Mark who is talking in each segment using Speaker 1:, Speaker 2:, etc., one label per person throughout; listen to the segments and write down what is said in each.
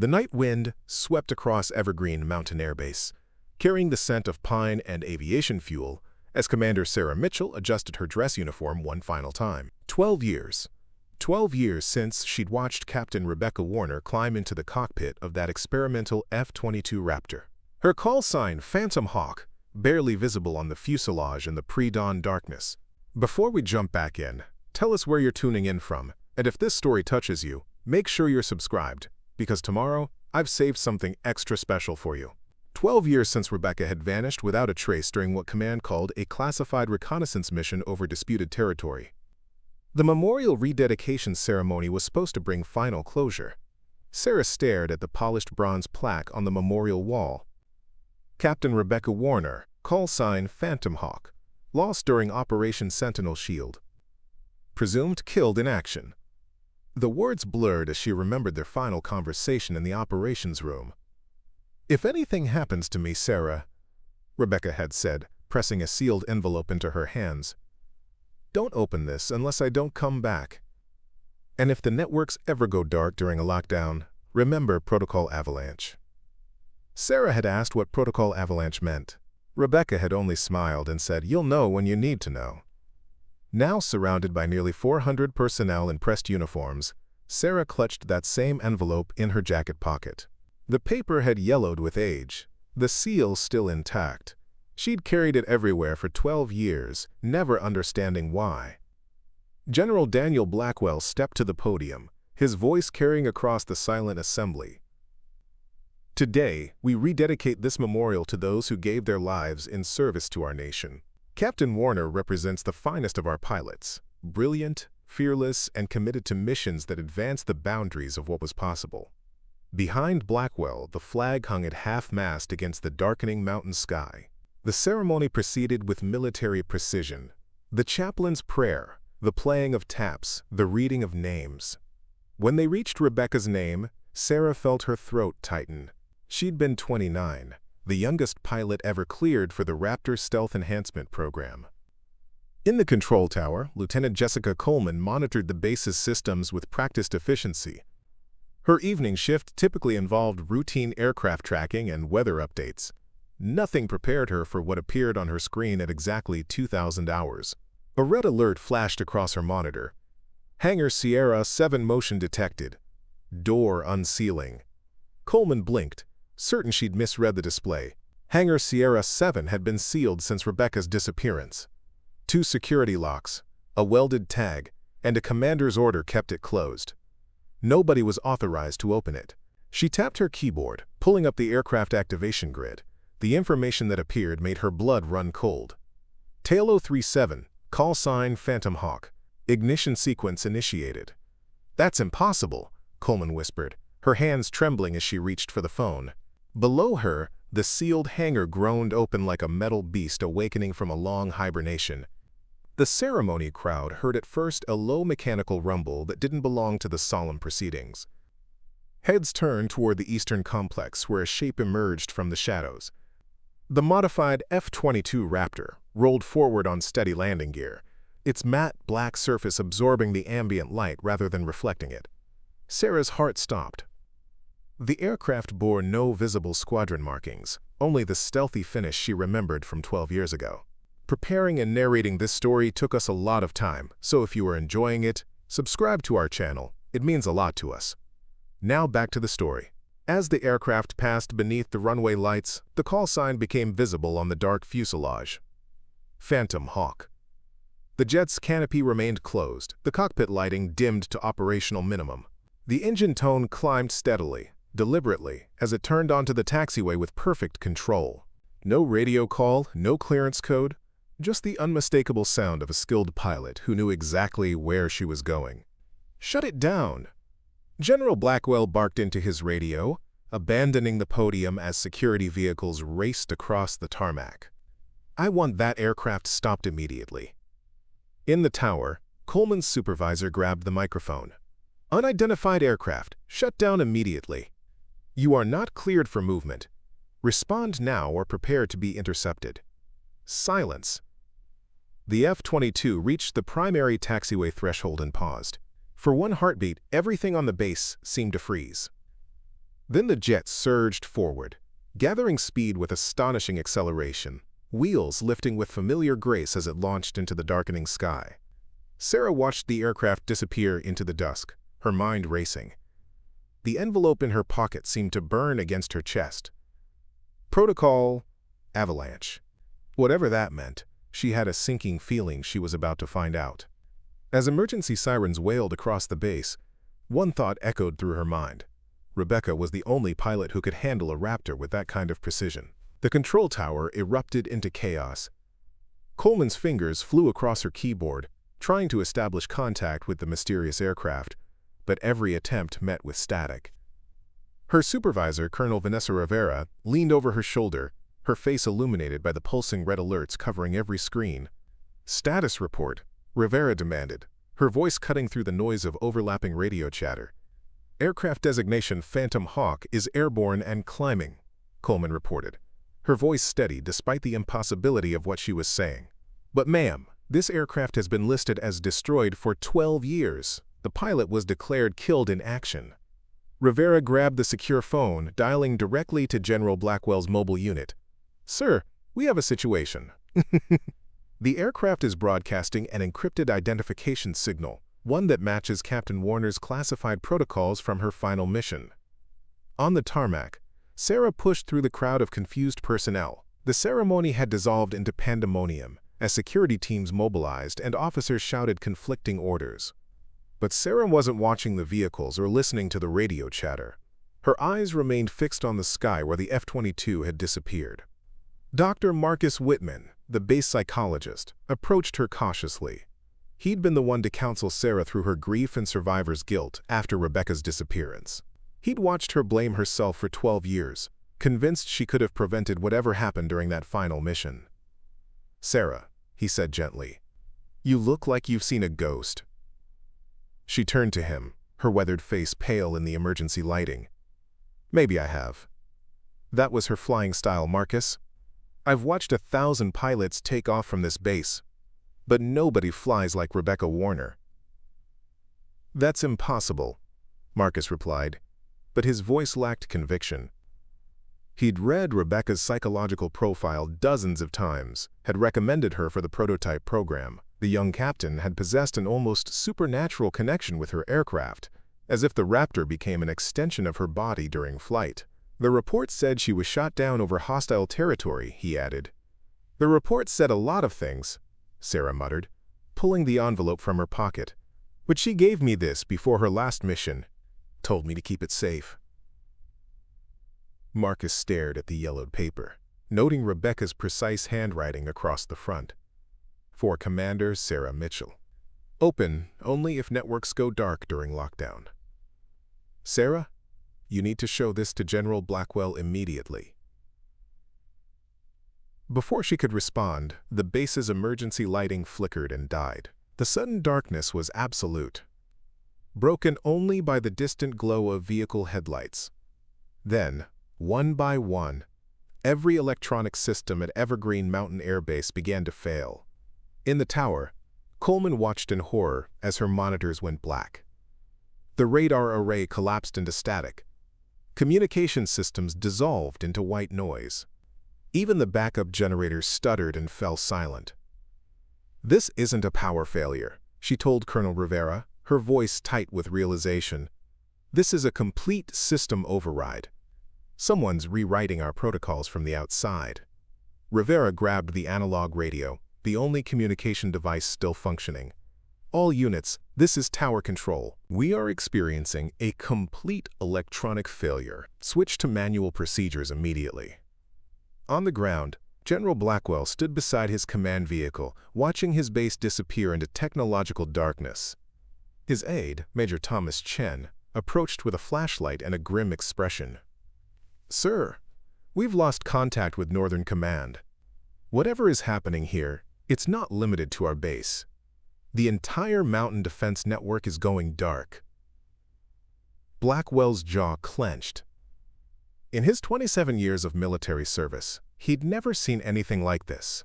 Speaker 1: The night wind swept across Evergreen Mountain Air Base, carrying the scent of pine and aviation fuel as Commander Sarah Mitchell adjusted her dress uniform one final time. 12 years. 12 years since she'd watched Captain Rebecca Warner climb into the cockpit of that experimental F-22 Raptor. Her call sign, Phantom Hawk, barely visible on the fuselage in the pre-dawn darkness. Before we jump back in, tell us where you're tuning in from, and if this story touches you, make sure you're subscribed, because tomorrow, I've saved something extra special for you. 12 years since Rebecca had vanished without a trace during what Command called a classified reconnaissance mission over disputed territory. The memorial rededication ceremony was supposed to bring final closure. Sarah stared at the polished bronze plaque on the memorial wall. Captain Rebecca Warner, call sign Phantom Hawk, lost during Operation Sentinel Shield. Presumed killed in action. The words blurred as she remembered their final conversation in the operations room. "If anything happens to me, Sarah," Rebecca had said, pressing a sealed envelope into her hands, "don't open this unless I don't come back. And if the networks ever go dark during a lockdown, remember Protocol Avalanche." Sarah had asked what Protocol Avalanche meant. Rebecca had only smiled and said, "You'll know when you need to know." Now surrounded by nearly 400 personnel in pressed uniforms, Sarah clutched that same envelope in her jacket pocket. The paper had yellowed with age, the seal still intact. She'd carried it everywhere for 12 years, never understanding why. General Daniel Blackwell stepped to the podium, his voice carrying across the silent assembly. "Today, we rededicate this memorial to those who gave their lives in service to our nation. Captain Warner represents the finest of our pilots, brilliant, fearless, and committed to missions that advance the boundaries of what was possible." Behind Blackwell, the flag hung at half-mast against the darkening mountain sky. The ceremony proceeded with military precision. The chaplain's prayer, the playing of taps, the reading of names. When they reached Rebecca's name, Sarah felt her throat tighten. She'd been 29, the youngest pilot ever cleared for the Raptor Stealth Enhancement Program. In the control tower, Lieutenant Jessica Coleman monitored the base's systems with practiced efficiency. Her evening shift typically involved routine aircraft tracking and weather updates. Nothing prepared her for what appeared on her screen at exactly 2,000 hours. A red alert flashed across her monitor. Hangar Sierra 7 motion detected. Door unsealing. Coleman blinked, certain she'd misread the display. Hangar Sierra 7 had been sealed since Rebecca's disappearance. 2 security locks, a welded tag, and a commander's order kept it closed. Nobody was authorized to open it. She tapped her keyboard, pulling up the aircraft activation grid. The information that appeared made her blood run cold. Tail 037, call sign Phantom Hawk. Ignition sequence initiated. "That's impossible," Coleman whispered, her hands trembling as she reached for the phone. Below her, the sealed hangar groaned open like a metal beast awakening from a long hibernation. The ceremony crowd heard at first a low mechanical rumble that didn't belong to the solemn proceedings. Heads turned toward the eastern complex where a shape emerged from the shadows. The modified F-22 Raptor rolled forward on steady landing gear, its matte black surface absorbing the ambient light rather than reflecting it. Sarah's heart stopped. The aircraft bore no visible squadron markings, only the stealthy finish she remembered from 12 years ago. Preparing and narrating this story took us a lot of time, so if you are enjoying it, subscribe to our channel. It means a lot to us. Now back to the story. As the aircraft passed beneath the runway lights, the call sign became visible on the dark fuselage. Phantom Hawk. The jet's canopy remained closed, the cockpit lighting dimmed to operational minimum. The engine tone climbed steadily, deliberately, as it turned onto the taxiway with perfect control. No radio call, no clearance code, just the unmistakable sound of a skilled pilot who knew exactly where she was going. "Shut it down!" General Blackwell barked into his radio, abandoning the podium as security vehicles raced across the tarmac. "I want that aircraft stopped immediately." In the tower, Coleman's supervisor grabbed the microphone. "Unidentified aircraft, shut down immediately. You are not cleared for movement. Respond now or prepare to be intercepted." Silence. The F-22 reached the primary taxiway threshold and paused. For one heartbeat, everything on the base seemed to freeze. Then the jet surged forward, gathering speed with astonishing acceleration, wheels lifting with familiar grace as it launched into the darkening sky. Sarah watched the aircraft disappear into the dusk, her mind racing. The envelope in her pocket seemed to burn against her chest. Protocol avalanche. Whatever that meant, she had a sinking feeling she was about to find out. As emergency sirens wailed across the base, one thought echoed through her mind. Rebecca was the only pilot who could handle a Raptor with that kind of precision. The control tower erupted into chaos. Coleman's fingers flew across her keyboard, trying to establish contact with the mysterious aircraft, but every attempt met with static. Her supervisor, Colonel Vanessa Rivera, leaned over her shoulder, her face illuminated by the pulsing red alerts covering every screen. "Status report," Rivera demanded, her voice cutting through the noise of overlapping radio chatter. "Aircraft designation Phantom Hawk is airborne and climbing," Coleman reported, her voice steady despite the impossibility of what she was saying. "But ma'am, this aircraft has been listed as destroyed for 12 years. The pilot was declared killed in action." Rivera grabbed the secure phone, dialing directly to General Blackwell's mobile unit. "Sir, we have a situation." The aircraft is broadcasting an encrypted identification signal, one that matches Captain Warner's classified protocols from her final mission. On the tarmac, Sarah pushed through the crowd of confused personnel. The ceremony had dissolved into pandemonium as security teams mobilized and officers shouted conflicting orders. But Sarah wasn't watching the vehicles or listening to the radio chatter. Her eyes remained fixed on the sky where the F-22 had disappeared. Dr. Marcus Whitman, the base psychologist, approached her cautiously. He'd been the one to counsel Sarah through her grief and survivor's guilt after Rebecca's disappearance. He'd watched her blame herself for 12 years, convinced she could have prevented whatever happened during that final mission. "Sarah," he said gently, "you look like you've seen a ghost." She turned to him, her weathered face pale in the emergency lighting. "Maybe I have." That was her flying style, Marcus. "I've watched 1,000 pilots take off from this base, but nobody flies like Rebecca Warner." "That's impossible," Marcus replied, but his voice lacked conviction. He'd read Rebecca's psychological profile dozens of times, had recommended her for the prototype program. The young captain had possessed an almost supernatural connection with her aircraft, as if the Raptor became an extension of her body during flight. "The report said she was shot down over hostile territory," he added. "The report said a lot of things," Sarah muttered, pulling the envelope from her pocket. "But she gave me this before her last mission. Told me to keep it safe." Marcus stared at the yellowed paper, noting Rebecca's precise handwriting across the front. "For Commander Sarah Mitchell. Open only if networks go dark during lockdown. Sarah, you need to show this to General Blackwell immediately." Before she could respond, the base's emergency lighting flickered and died. The sudden darkness was absolute, broken only by the distant glow of vehicle headlights. Then, one by one, every electronic system at Evergreen Mountain Air Base began to fail. In the tower, Coleman watched in horror as her monitors went black. The radar array collapsed into static. Communication systems dissolved into white noise. Even the backup generators stuttered and fell silent. "This isn't a power failure," she told Colonel Rivera, her voice tight with realization. "This is a complete system override. Someone's rewriting our protocols from the outside." Rivera grabbed the analog radio, the only communication device still functioning. "All units, this is tower control. We are experiencing a complete electronic failure. Switch to manual procedures immediately." On the ground, General Blackwell stood beside his command vehicle, watching his base disappear into technological darkness. His aide, Major Thomas Chen, approached with a flashlight and a grim expression. "Sir, we've lost contact with Northern Command. Whatever is happening here, it's not limited to our base. The entire mountain defense network is going dark." Blackwell's jaw clenched. In his 27 years of military service, he'd never seen anything like this.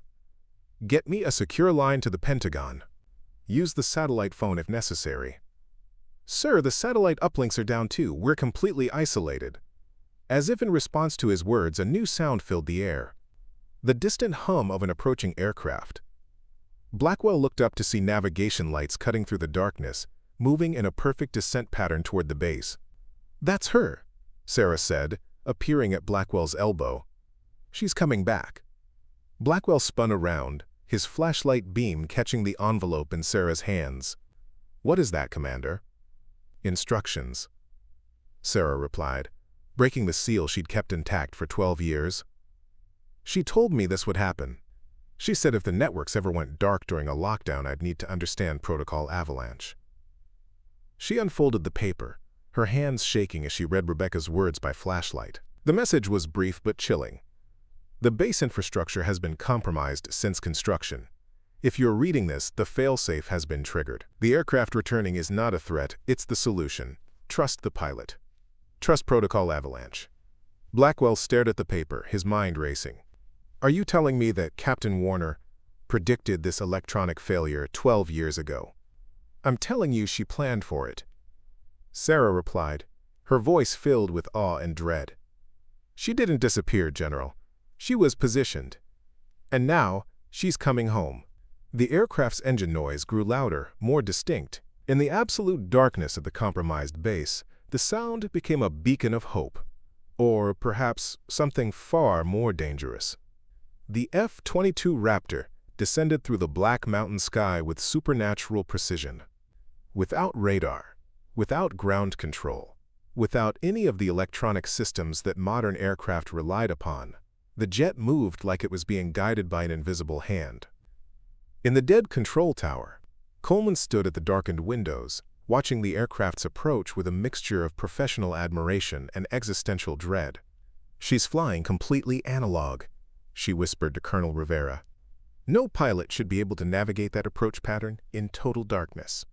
Speaker 1: "Get me a secure line to the Pentagon. Use the satellite phone if necessary." "Sir, the satellite uplinks are down too. We're completely isolated." As if in response to his words, a new sound filled the air. The distant hum of an approaching aircraft. Blackwell looked up to see navigation lights cutting through the darkness, moving in a perfect descent pattern toward the base. "That's her," Sarah said, appearing at Blackwell's elbow. "She's coming back." Blackwell spun around, his flashlight beam catching the envelope in Sarah's hands. "What is that, Commander?" "Instructions," Sarah replied, breaking the seal she'd kept intact for 12 years. "She told me this would happen. She said if the networks ever went dark during a lockdown, I'd need to understand Protocol Avalanche." She unfolded the paper, her hands shaking as she read Rebecca's words by flashlight. The message was brief but chilling. "The base infrastructure has been compromised since construction. If you're reading this, the failsafe has been triggered. The aircraft returning is not a threat, it's the solution. Trust the pilot. Trust Protocol Avalanche." Blackwell stared at the paper, his mind racing. "Are you telling me that Captain Warner predicted this electronic failure 12 years ago?" "I'm telling you she planned for it," Sarah replied, her voice filled with awe and dread. "She didn't disappear, General. She was positioned. And now, she's coming home." The aircraft's engine noise grew louder, more distinct. In the absolute darkness of the compromised base, the sound became a beacon of hope. Or perhaps something far more dangerous. The F-22 Raptor descended through the black mountain sky with supernatural precision. Without radar, without ground control, without any of the electronic systems that modern aircraft relied upon, the jet moved like it was being guided by an invisible hand. In the dead control tower, Coleman stood at the darkened windows, watching the aircraft's approach with a mixture of professional admiration and existential dread. "She's flying completely analog," she whispered to Colonel Rivera. "No pilot should be able to navigate that approach pattern in total darkness."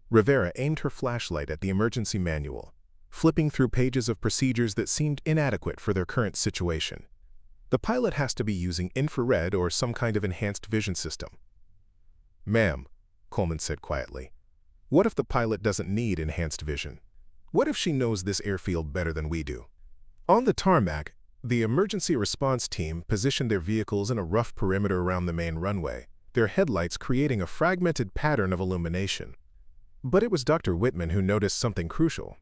Speaker 1: Rivera aimed her flashlight at the emergency manual, flipping through pages of procedures that seemed inadequate for their current situation. "The pilot has to be using infrared or some kind of enhanced vision system." "Ma'am," Coleman said quietly, "what if the pilot doesn't need enhanced vision? What if she knows this airfield better than we do?" On the tarmac, the emergency response team positioned their vehicles in a rough perimeter around the main runway, their headlights creating a fragmented pattern of illumination. But it was Dr. Whitman who noticed something crucial.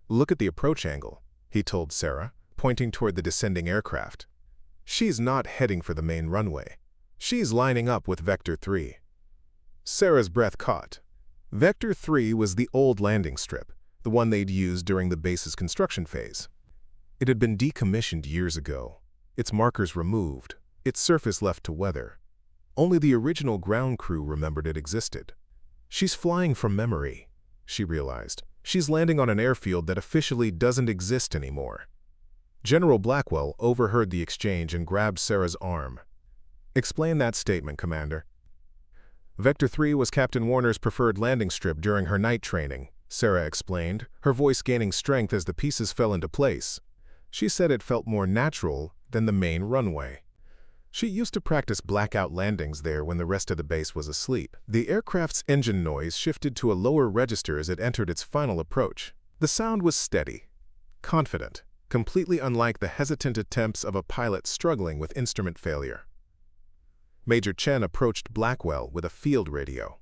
Speaker 1: "Look at the approach angle," he told Sarah, pointing toward the descending aircraft. "She's not heading for the main runway. She's lining up with Vector 3. Sarah's breath caught. Vector 3 was the old landing strip, the one they'd used during the base's construction phase. It had been decommissioned years ago, its markers removed, its surface left to weather. Only the original ground crew remembered it existed. "She's flying from memory," she realized. "She's landing on an airfield that officially doesn't exist anymore." General Blackwell overheard the exchange and grabbed Sarah's arm. "Explain that statement, Commander." "Vector 3 was Captain Warner's preferred landing strip during her night training," Sarah explained, her voice gaining strength as the pieces fell into place. "She said it felt more natural than the main runway. She used to practice blackout landings there when the rest of the base was asleep." The aircraft's engine noise shifted to a lower register as it entered its final approach. The sound was steady, confident, completely unlike the hesitant attempts of a pilot struggling with instrument failure. Major Chen approached Blackwell with a field radio.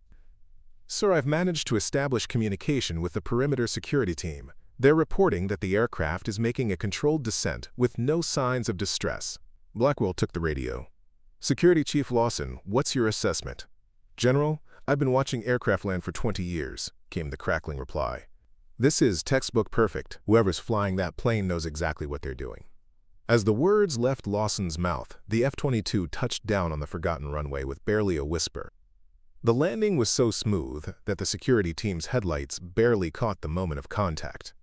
Speaker 1: "Sir, I've managed to establish communication with the perimeter security team. They're reporting that the aircraft is making a controlled descent with no signs of distress." Blackwell took the radio. "Security Chief Lawson, what's your assessment?" "General, I've been watching aircraft land for 20 years, came the crackling reply. "This is textbook perfect. Whoever's flying that plane knows exactly what they're doing." As the words left Lawson's mouth, the F-22 touched down on the forgotten runway with barely a whisper. The landing was so smooth that the security team's headlights barely caught the moment of contact.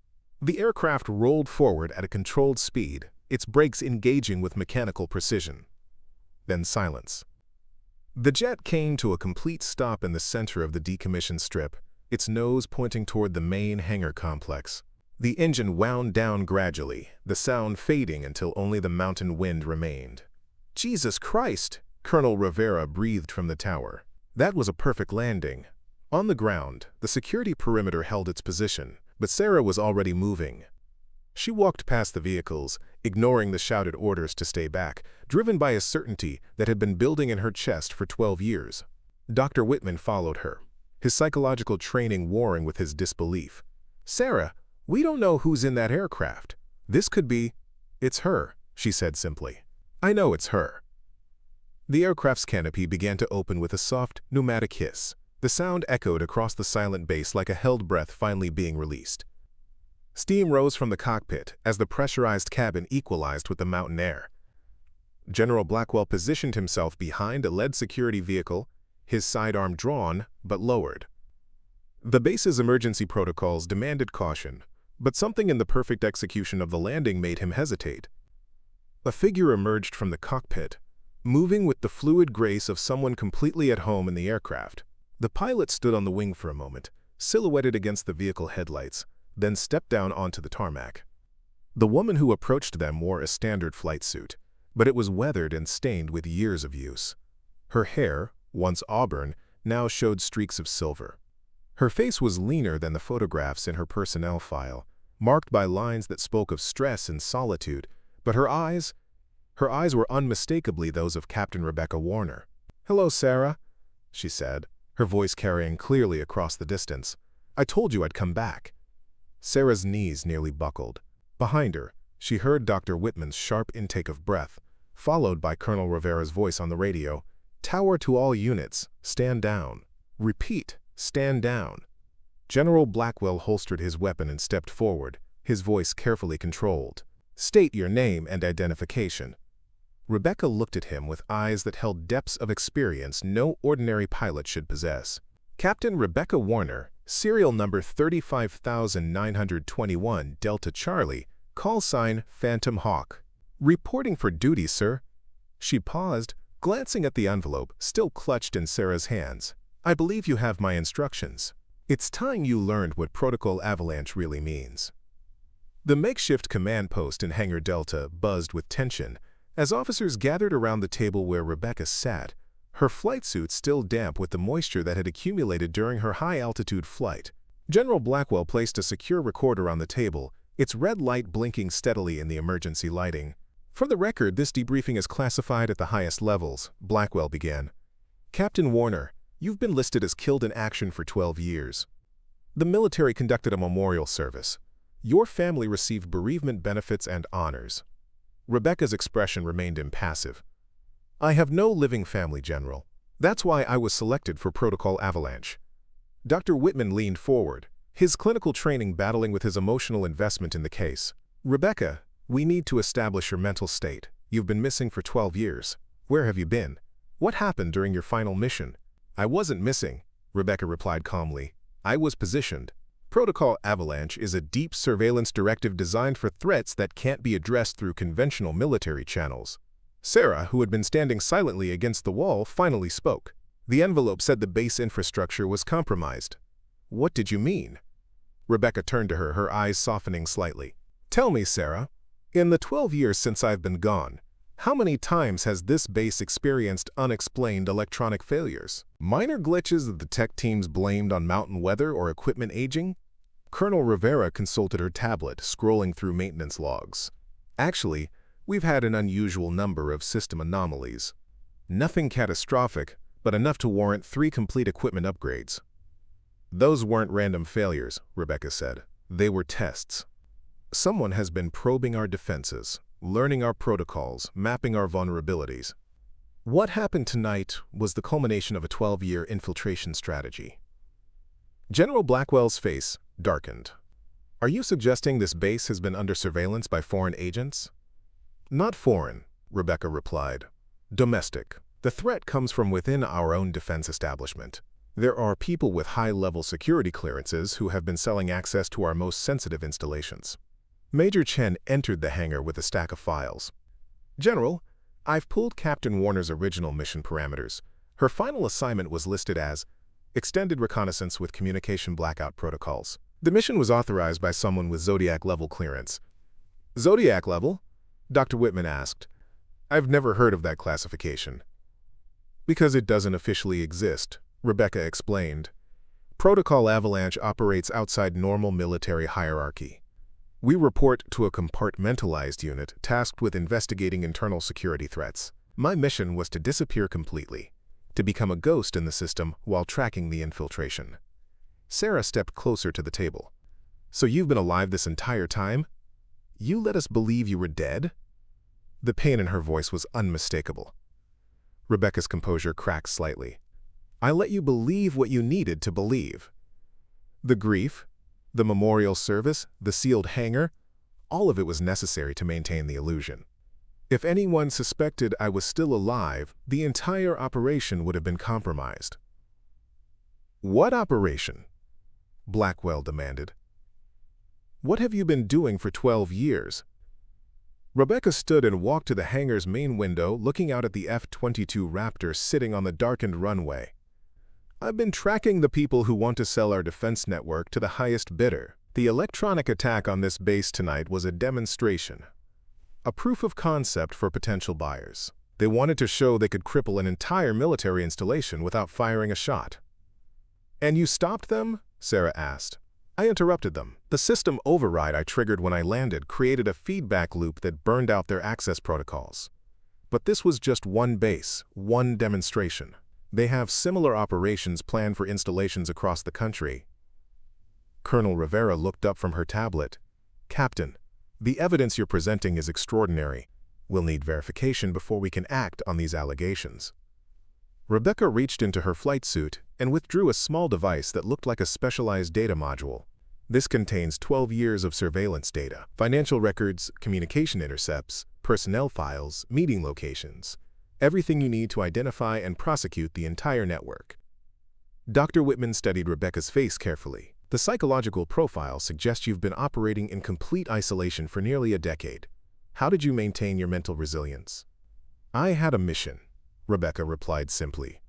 Speaker 1: The aircraft rolled forward at a controlled speed, its brakes engaging with mechanical precision. Then silence. The jet came to a complete stop in the center of the decommissioned strip, its nose pointing toward the main hangar complex. The engine wound down gradually, the sound fading until only the mountain wind remained. "Jesus Christ!" Colonel Rivera breathed from the tower. That was a perfect landing. On the ground, the security perimeter held its position, but Sarah was already moving. She walked past the vehicles, ignoring the shouted orders to stay back, driven by a certainty that had been building in her chest for 12 years. Dr. Whitman followed her, his psychological training warring with his disbelief. "Sarah, we don't know who's in that aircraft. This could be—" "It's her," she said simply. "I know it's her." The aircraft's canopy began to open with a soft, pneumatic hiss. The sound echoed across the silent base like a held breath finally being released. Steam rose from the cockpit as the pressurized cabin equalized with the mountain air. General Blackwell positioned himself behind a lead security vehicle, his sidearm drawn but lowered. The base's emergency protocols demanded caution, but something in the perfect execution of the landing made him hesitate. A figure emerged from the cockpit, moving with the fluid grace of someone completely at home in the aircraft. The pilot stood on the wing for a moment, silhouetted against the vehicle headlights, then stepped down onto the tarmac. The woman who approached them wore a standard flight suit, but it was weathered and stained with years of use. Her hair, once auburn, now showed streaks of silver. Her face was leaner than the photographs in her personnel file, marked by lines that spoke of stress and solitude, but her eyes were unmistakably those of Captain Rebecca Warner. "Hello, Sarah," she said, her voice carrying clearly across the distance. "I told you I'd come back." Sarah's knees nearly buckled. Behind her, she heard Dr. Whitman's sharp intake of breath, followed by Colonel Rivera's voice on the radio. "Tower to all units, stand down. Repeat, stand down." General Blackwell holstered his weapon and stepped forward, his voice carefully controlled. "State your name and identification." Rebecca looked at him with eyes that held depths of experience no ordinary pilot should possess. "Captain Rebecca Warner, serial number 35921 Delta Charlie, call sign Phantom Hawk. Reporting for duty, sir." She paused, glancing at the envelope still clutched in Sarah's hands. "I believe you have my instructions. It's time you learned what Protocol Avalanche really means." The makeshift command post in Hangar Delta buzzed with tension as officers gathered around the table where Rebecca sat, her flight suit still damp with the moisture that had accumulated during her high-altitude flight. General Blackwell placed a secure recorder on the table, its red light blinking steadily in the emergency lighting. "For the record, this debriefing is classified at the highest levels," Blackwell began. "Captain Warner, you've been listed as killed in action for 12 years. The military conducted a memorial service. Your family received bereavement benefits and honors." Rebecca's expression remained impassive. "I have no living family, General. That's why I was selected for Protocol Avalanche." Dr. Whitman leaned forward, his clinical training battling with his emotional investment in the case. "Rebecca, we need to establish your mental state. You've been missing for 12 years. Where have you been? What happened during your final mission?" "I wasn't missing," Rebecca replied calmly. "I was positioned. Protocol Avalanche is a deep surveillance directive designed for threats that can't be addressed through conventional military channels." Sarah, who had been standing silently against the wall, finally spoke. "The envelope said the base infrastructure was compromised." "What did you mean?" Rebecca turned to her, her eyes softening slightly. "Tell me, Sarah, in the 12 years since I've been gone, how many times has this base experienced unexplained electronic failures? Minor glitches that the tech teams blamed on mountain weather or equipment aging?" Colonel Rivera consulted her tablet, scrolling through maintenance logs. "Actually, we've had an unusual number of system anomalies. Nothing catastrophic, but enough to warrant 3 complete equipment upgrades." "Those weren't random failures," Rebecca said. "They were tests. Someone has been probing our defenses, learning our protocols, mapping our vulnerabilities. What happened tonight was the culmination of a 12-year infiltration strategy." General Blackwell's face darkened. "Are you suggesting this base has been under surveillance by foreign agents?" "Not foreign," Rebecca replied. "Domestic. The threat comes from within our own defense establishment. There are people with high-level security clearances who have been selling access to our most sensitive installations." Major Chen entered the hangar with a stack of files. "General, I've pulled Captain Warner's original mission parameters. Her final assignment was listed as Extended Reconnaissance with Communication Blackout Protocols. The mission was authorized by someone with Zodiac-level clearance." "Zodiac level?" Dr. Whitman asked. "I've never heard of that classification." "Because it doesn't officially exist," Rebecca explained. "Protocol Avalanche operates outside normal military hierarchy. We report to a compartmentalized unit tasked with investigating internal security threats. My mission was to disappear completely, to become a ghost in the system while tracking the infiltration. Sarah stepped closer to the table. So you've been alive this entire time? You let us believe you were dead? The pain in her voice was unmistakable. Rebecca's composure cracked slightly. I let you believe what you needed to believe. The grief, the memorial service, the sealed hangar, all of it was necessary to maintain the illusion. If anyone suspected I was still alive, the entire operation would have been compromised. What operation? Blackwell demanded. What have you been doing for 12 years? Rebecca stood and walked to the hangar's main window, looking out at the F-22 Raptor sitting on the darkened runway. I've been tracking the people who want to sell our defense network to the highest bidder. The electronic attack on this base tonight was a demonstration, a proof of concept for potential buyers. They wanted to show they could cripple an entire military installation without firing a shot. And you stopped them? Sarah asked. I interrupted them. The system override I triggered when I landed created a feedback loop that burned out their access protocols. But this was just one base, one demonstration. They have similar operations planned for installations across the country. Colonel Rivera looked up from her tablet. Captain, the evidence you're presenting is extraordinary. We'll need verification before we can act on these allegations. Rebecca reached into her flight suit and withdrew a small device that looked like a specialized data module. This contains 12 years of surveillance data, financial records, communication intercepts, personnel files, meeting locations, everything you need to identify and prosecute the entire network. Dr. Whitman studied Rebecca's face carefully. The psychological profile suggests you've been operating in complete isolation for nearly a decade. How did you maintain your mental resilience? I had a mission, Rebecca replied simply.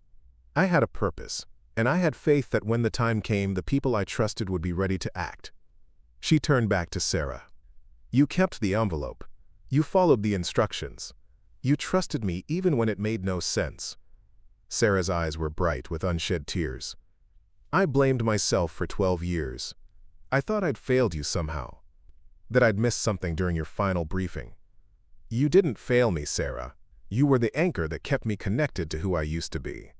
Speaker 1: I had a purpose, and I had faith that when the time came, the people I trusted would be ready to act. She turned back to Sarah. You kept the envelope. You followed the instructions. You trusted me even when it made no sense. Sarah's eyes were bright with unshed tears. I blamed myself for 12 years. I thought I'd failed you somehow, that I'd missed something during your final briefing. You didn't fail me, Sarah. You were the anchor that kept me connected to who I used to be.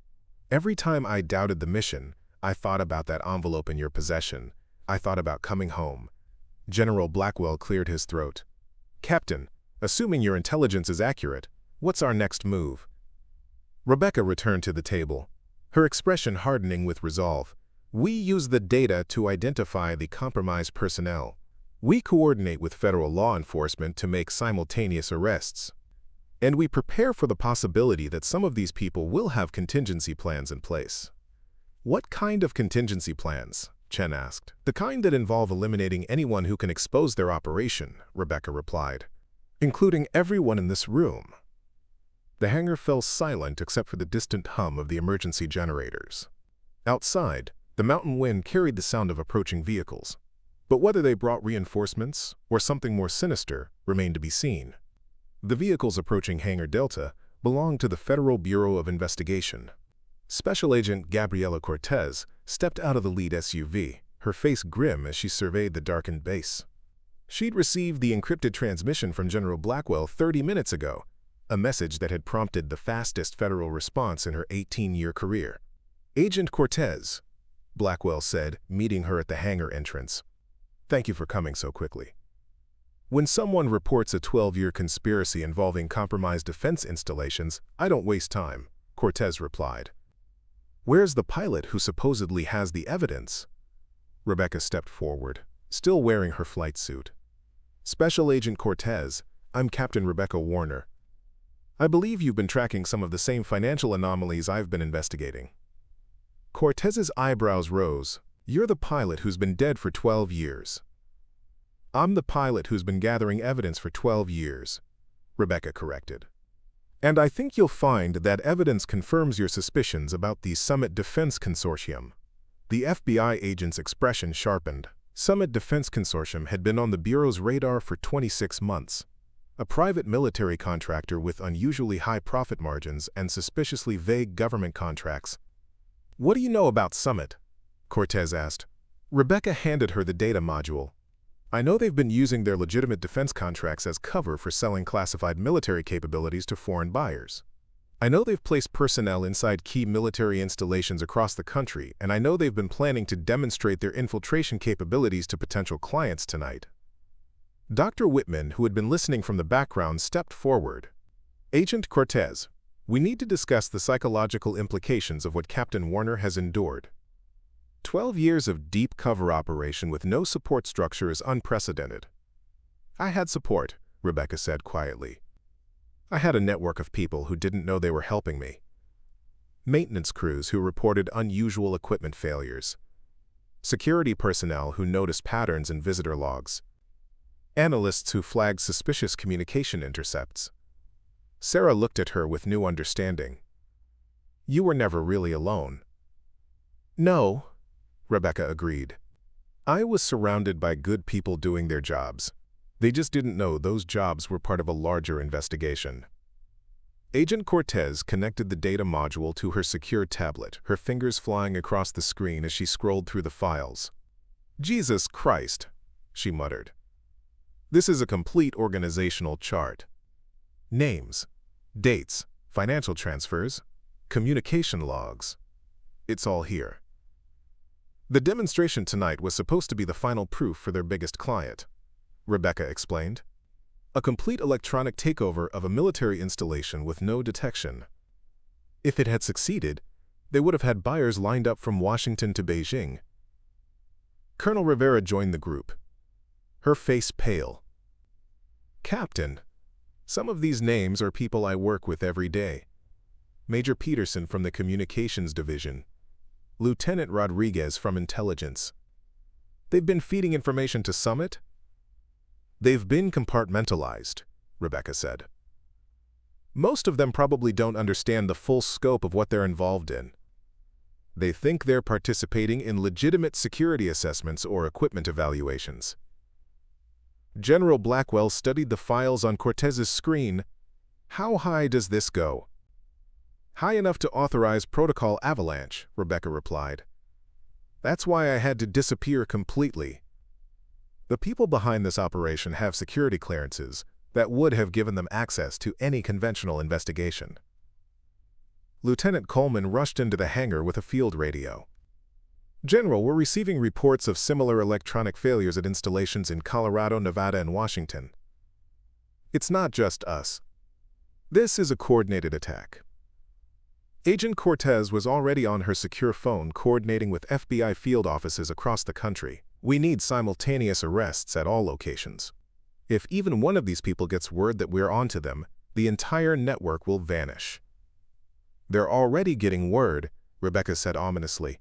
Speaker 1: Every time I doubted the mission, I thought about that envelope in your possession. I thought about coming home. General Blackwell cleared his throat. Captain, assuming your intelligence is accurate, what's our next move? Rebecca returned to the table, her expression hardening with resolve. We use the data to identify the compromised personnel. We coordinate with federal law enforcement to make simultaneous arrests. And we prepare for the possibility that some of these people will have contingency plans in place. What kind of contingency plans? Chen asked. The kind that involve eliminating anyone who can expose their operation, Rebecca replied, including everyone in this room. The hangar fell silent except for the distant hum of the emergency generators. Outside, the mountain wind carried the sound of approaching vehicles. But whether they brought reinforcements or something more sinister remained to be seen. The vehicles approaching Hangar Delta belonged to the Federal Bureau of Investigation. Special Agent Gabriela Cortez stepped out of the lead SUV, her face grim as she surveyed the darkened base. She'd received the encrypted transmission from General Blackwell 30 minutes ago, a message that had prompted the fastest federal response in her 18-year career. Agent Cortez, Blackwell said, meeting her at the hangar entrance. Thank you for coming so quickly. When someone reports a 12-year conspiracy involving compromised defense installations, I don't waste time, Cortez replied. Where's the pilot who supposedly has the evidence? Rebecca stepped forward, still wearing her flight suit. Special Agent Cortez, I'm Captain Rebecca Warner. I believe you've been tracking some of the same financial anomalies I've been investigating. Cortez's eyebrows rose. You're the pilot who's been dead for 12 years. I'm the pilot who's been gathering evidence for 12 years, Rebecca corrected. And I think you'll find that evidence confirms your suspicions about the Summit Defense Consortium. The FBI agent's expression sharpened. Summit Defense Consortium had been on the Bureau's radar for 26 months. A private military contractor with unusually high profit margins and suspiciously vague government contracts. What do you know about Summit? Cortez asked. Rebecca handed her the data module. I know they've been using their legitimate defense contracts as cover for selling classified military capabilities to foreign buyers. I know they've placed personnel inside key military installations across the country, and I know they've been planning to demonstrate their infiltration capabilities to potential clients tonight. Dr. Whitman, who had been listening from the background, stepped forward. Agent Cortez, we need to discuss the psychological implications of what Captain Warner has endured. 12 years of deep cover operation with no support structure is unprecedented. I had support, Rebecca said quietly. I had a network of people who didn't know they were helping me. Maintenance crews who reported unusual equipment failures. Security personnel who noticed patterns in visitor logs. Analysts who flagged suspicious communication intercepts. Sarah looked at her with new understanding. You were never really alone. No, Rebecca agreed. I was surrounded by good people doing their jobs. They just didn't know those jobs were part of a larger investigation. Agent Cortez connected the data module to her secure tablet, her fingers flying across the screen as she scrolled through the files. Jesus Christ, she muttered. This is a complete organizational chart. Names, dates, financial transfers, communication logs. It's all here. The demonstration tonight was supposed to be the final proof for their biggest client, Rebecca explained. A complete electronic takeover of a military installation with no detection. If it had succeeded, they would have had buyers lined up from Washington to Beijing. Colonel Rivera joined the group, her face pale. Captain, some of these names are people I work with every day. Major Peterson from the Communications Division. Lieutenant Rodriguez from Intelligence. They've been feeding information to Summit? They've been compartmentalized, Rebecca said. Most of them probably don't understand the full scope of what they're involved in. They think they're participating in legitimate security assessments or equipment evaluations. General Blackwell studied the files on Cortez's screen. How high does this go? High enough to authorize Protocol Avalanche, Rebecca replied. That's why I had to disappear completely. The people behind this operation have security clearances that would have given them access to any conventional investigation. Lieutenant Coleman rushed into the hangar with a field radio. General, we're receiving reports of similar electronic failures at installations in Colorado, Nevada, and Washington. It's not just us. This is a coordinated attack. Agent Cortez was already on her secure phone coordinating with FBI field offices across the country. We need simultaneous arrests at all locations. If even one of these people gets word that we're onto them, the entire network will vanish. They're already getting word, Rebecca said ominously.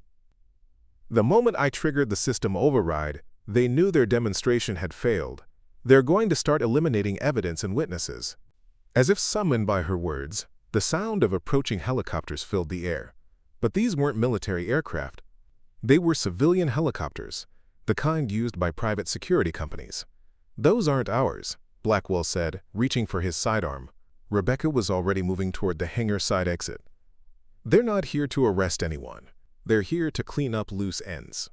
Speaker 1: The moment I triggered the system override, they knew their demonstration had failed. They're going to start eliminating evidence and witnesses. As if summoned by her words, the sound of approaching helicopters filled the air. But these weren't military aircraft. They were civilian helicopters, the kind used by private security companies. Those aren't ours, Blackwell said, reaching for his sidearm. Rebecca was already moving toward the hangar side exit. They're not here to arrest anyone. They're here to clean up loose ends.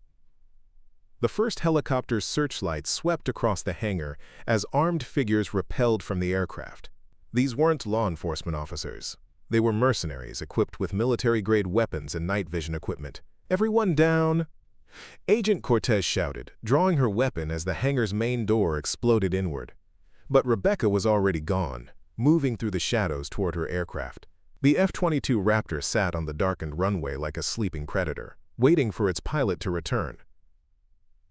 Speaker 1: The first helicopter's searchlights swept across the hangar as armed figures rappelled from the aircraft. These weren't law enforcement officers. They were mercenaries equipped with military-grade weapons and night vision equipment. Everyone down! Agent Cortez shouted, drawing her weapon as the hangar's main door exploded inward. But Rebecca was already gone, moving through the shadows toward her aircraft. The F-22 Raptor sat on the darkened runway like a sleeping predator, waiting for its pilot to return.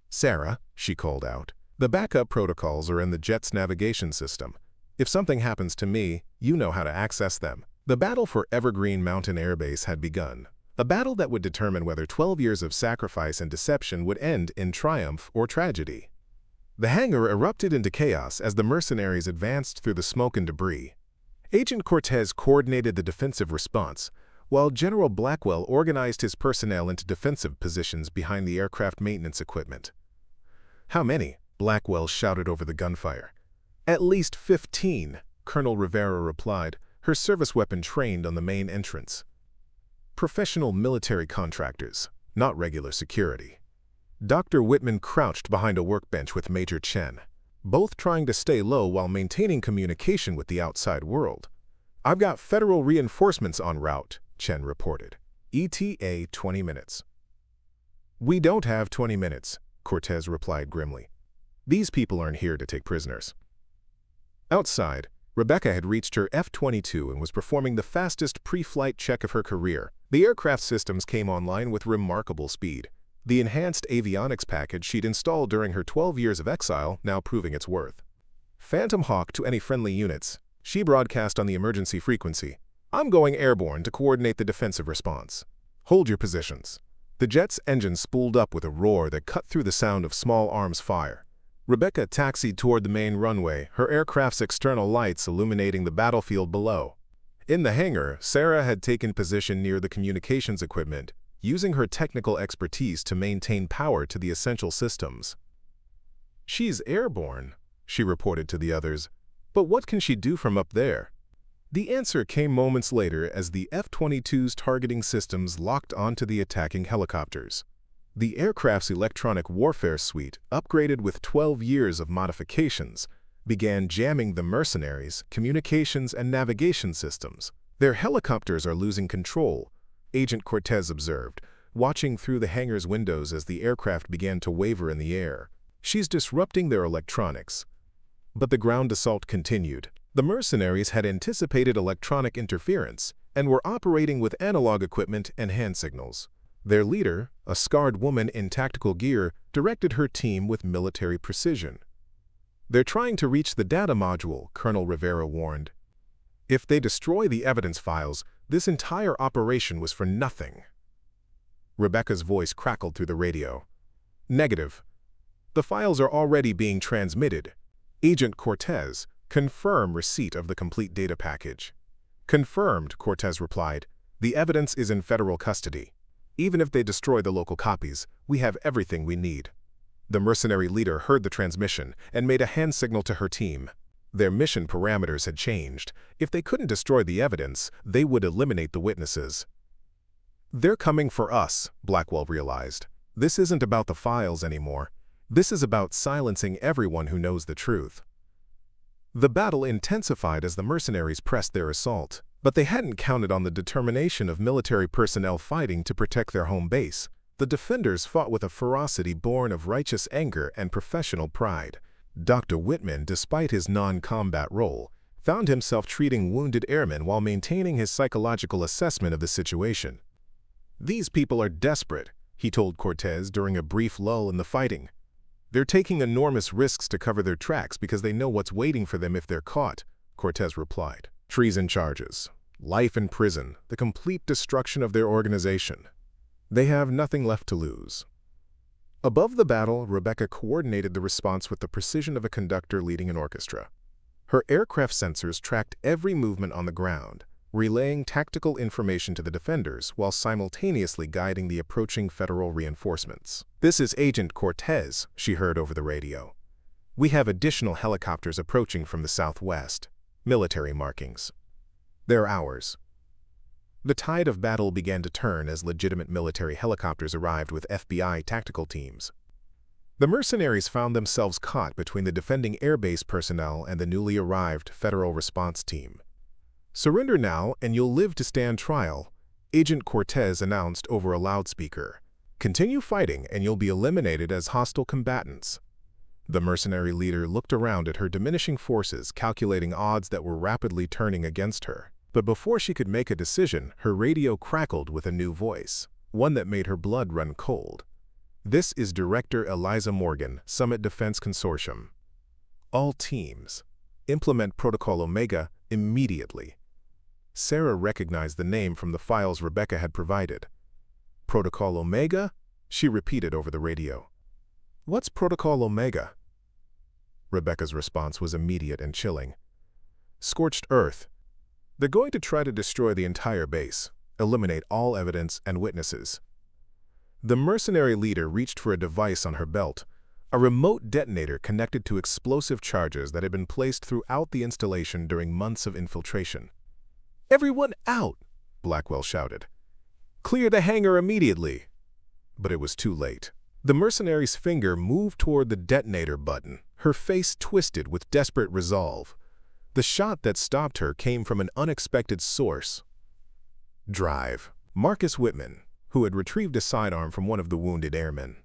Speaker 1: Sarah, she called out, the backup protocols are in the jet's navigation system. If something happens to me, you know how to access them. The battle for Evergreen Mountain Air Base had begun. A battle that would determine whether 12 years of sacrifice and deception would end in triumph or tragedy. The hangar erupted into chaos as the mercenaries advanced through the smoke and debris. Agent Cortez coordinated the defensive response, while General Blackwell organized his personnel into defensive positions behind the aircraft maintenance equipment. How many? Blackwell shouted over the gunfire. At least 15, Colonel Rivera replied, her service weapon trained on the main entrance. Professional military contractors, not regular security. Dr. Whitman crouched behind a workbench with Major Chen, both trying to stay low while maintaining communication with the outside world. "I've got federal reinforcements en route," Chen reported. "ETA 20 minutes. "We don't have 20 minutes, Cortez replied grimly. "These people aren't here to take prisoners." Outside, Rebecca had reached her F-22 and was performing the fastest pre-flight check of her career. The aircraft systems came online with remarkable speed, the enhanced avionics package she'd installed during her 12 years of exile now proving its worth. "Phantom Hawk to any friendly units," she broadcast on the emergency frequency. "I'm going airborne to coordinate the defensive response. Hold your positions." The jet's engine spooled up with a roar that cut through the sound of small arms fire. Rebecca taxied toward the main runway, her aircraft's external lights illuminating the battlefield below. In the hangar, Sarah had taken position near the communications equipment, using her technical expertise to maintain power to the essential systems. "She's airborne," she reported to the others. "But what can she do from up there?" The answer came moments later as the F-22's targeting systems locked onto the attacking helicopters. The aircraft's electronic warfare suite, upgraded with 12 years of modifications, began jamming the mercenaries' communications and navigation systems. "Their helicopters are losing control," Agent Cortez observed, watching through the hangar's windows as the aircraft began to waver in the air. "She's disrupting their electronics." But the ground assault continued. The mercenaries had anticipated electronic interference and were operating with analog equipment and hand signals. Their leader, a scarred woman in tactical gear, directed her team with military precision. "They're trying to reach the data module," Colonel Rivera warned. "If they destroy the evidence files, this entire operation was for nothing." Rebecca's voice crackled through the radio. "Negative. The files are already being transmitted. Agent Cortez, confirm receipt of the complete data package." "Confirmed," Cortez replied. "The evidence is in federal custody. Even if they destroy the local copies, we have everything we need." The mercenary leader heard the transmission and made a hand signal to her team. Their mission parameters had changed. If they couldn't destroy the evidence, they would eliminate the witnesses. "They're coming for us," Blackwell realized. "This isn't about the files anymore. This is about silencing everyone who knows the truth." The battle intensified as the mercenaries pressed their assault, but they hadn't counted on the determination of military personnel fighting to protect their home base. The defenders fought with a ferocity born of righteous anger and professional pride. Dr. Whitman, despite his non-combat role, found himself treating wounded airmen while maintaining his psychological assessment of the situation. "These people are desperate," he told Cortez during a brief lull in the fighting. "They're taking enormous risks to cover their tracks because they know what's waiting for them if they're caught," Cortez replied. "Treason charges, life in prison, the complete destruction of their organization. They have nothing left to lose." Above the battle, Rebecca coordinated the response with the precision of a conductor leading an orchestra. Her aircraft sensors tracked every movement on the ground, relaying tactical information to the defenders while simultaneously guiding the approaching federal reinforcements. "This is Agent Cortez," she heard over the radio. "We have additional helicopters approaching from the southwest. Military markings. They're ours." The tide of battle began to turn as legitimate military helicopters arrived with FBI tactical teams. The mercenaries found themselves caught between the defending airbase personnel and the newly arrived federal response team. "Surrender now and you'll live to stand trial," Agent Cortez announced over a loudspeaker. "Continue fighting and you'll be eliminated as hostile combatants." The mercenary leader looked around at her diminishing forces, calculating odds that were rapidly turning against her. But before she could make a decision, her radio crackled with a new voice, one that made her blood run cold. "This is Director Eliza Morgan, Summit Defense Consortium. All teams, implement Protocol Omega immediately." Sarah recognized the name from the files Rebecca had provided. "Protocol Omega?" she repeated over the radio. "What's Protocol Omega?" Rebecca's response was immediate and chilling. "Scorched Earth. They're going to try to destroy the entire base, eliminate all evidence and witnesses." The mercenary leader reached for a device on her belt, a remote detonator connected to explosive charges that had been placed throughout the installation during months of infiltration. "Everyone out!" Blackwell shouted. "Clear the hangar immediately!" But it was too late. The mercenary's finger moved toward the detonator button, her face twisted with desperate resolve. The shot that stopped her came from an unexpected source. Drive. Marcus Whitman, who had retrieved a sidearm from one of the wounded airmen.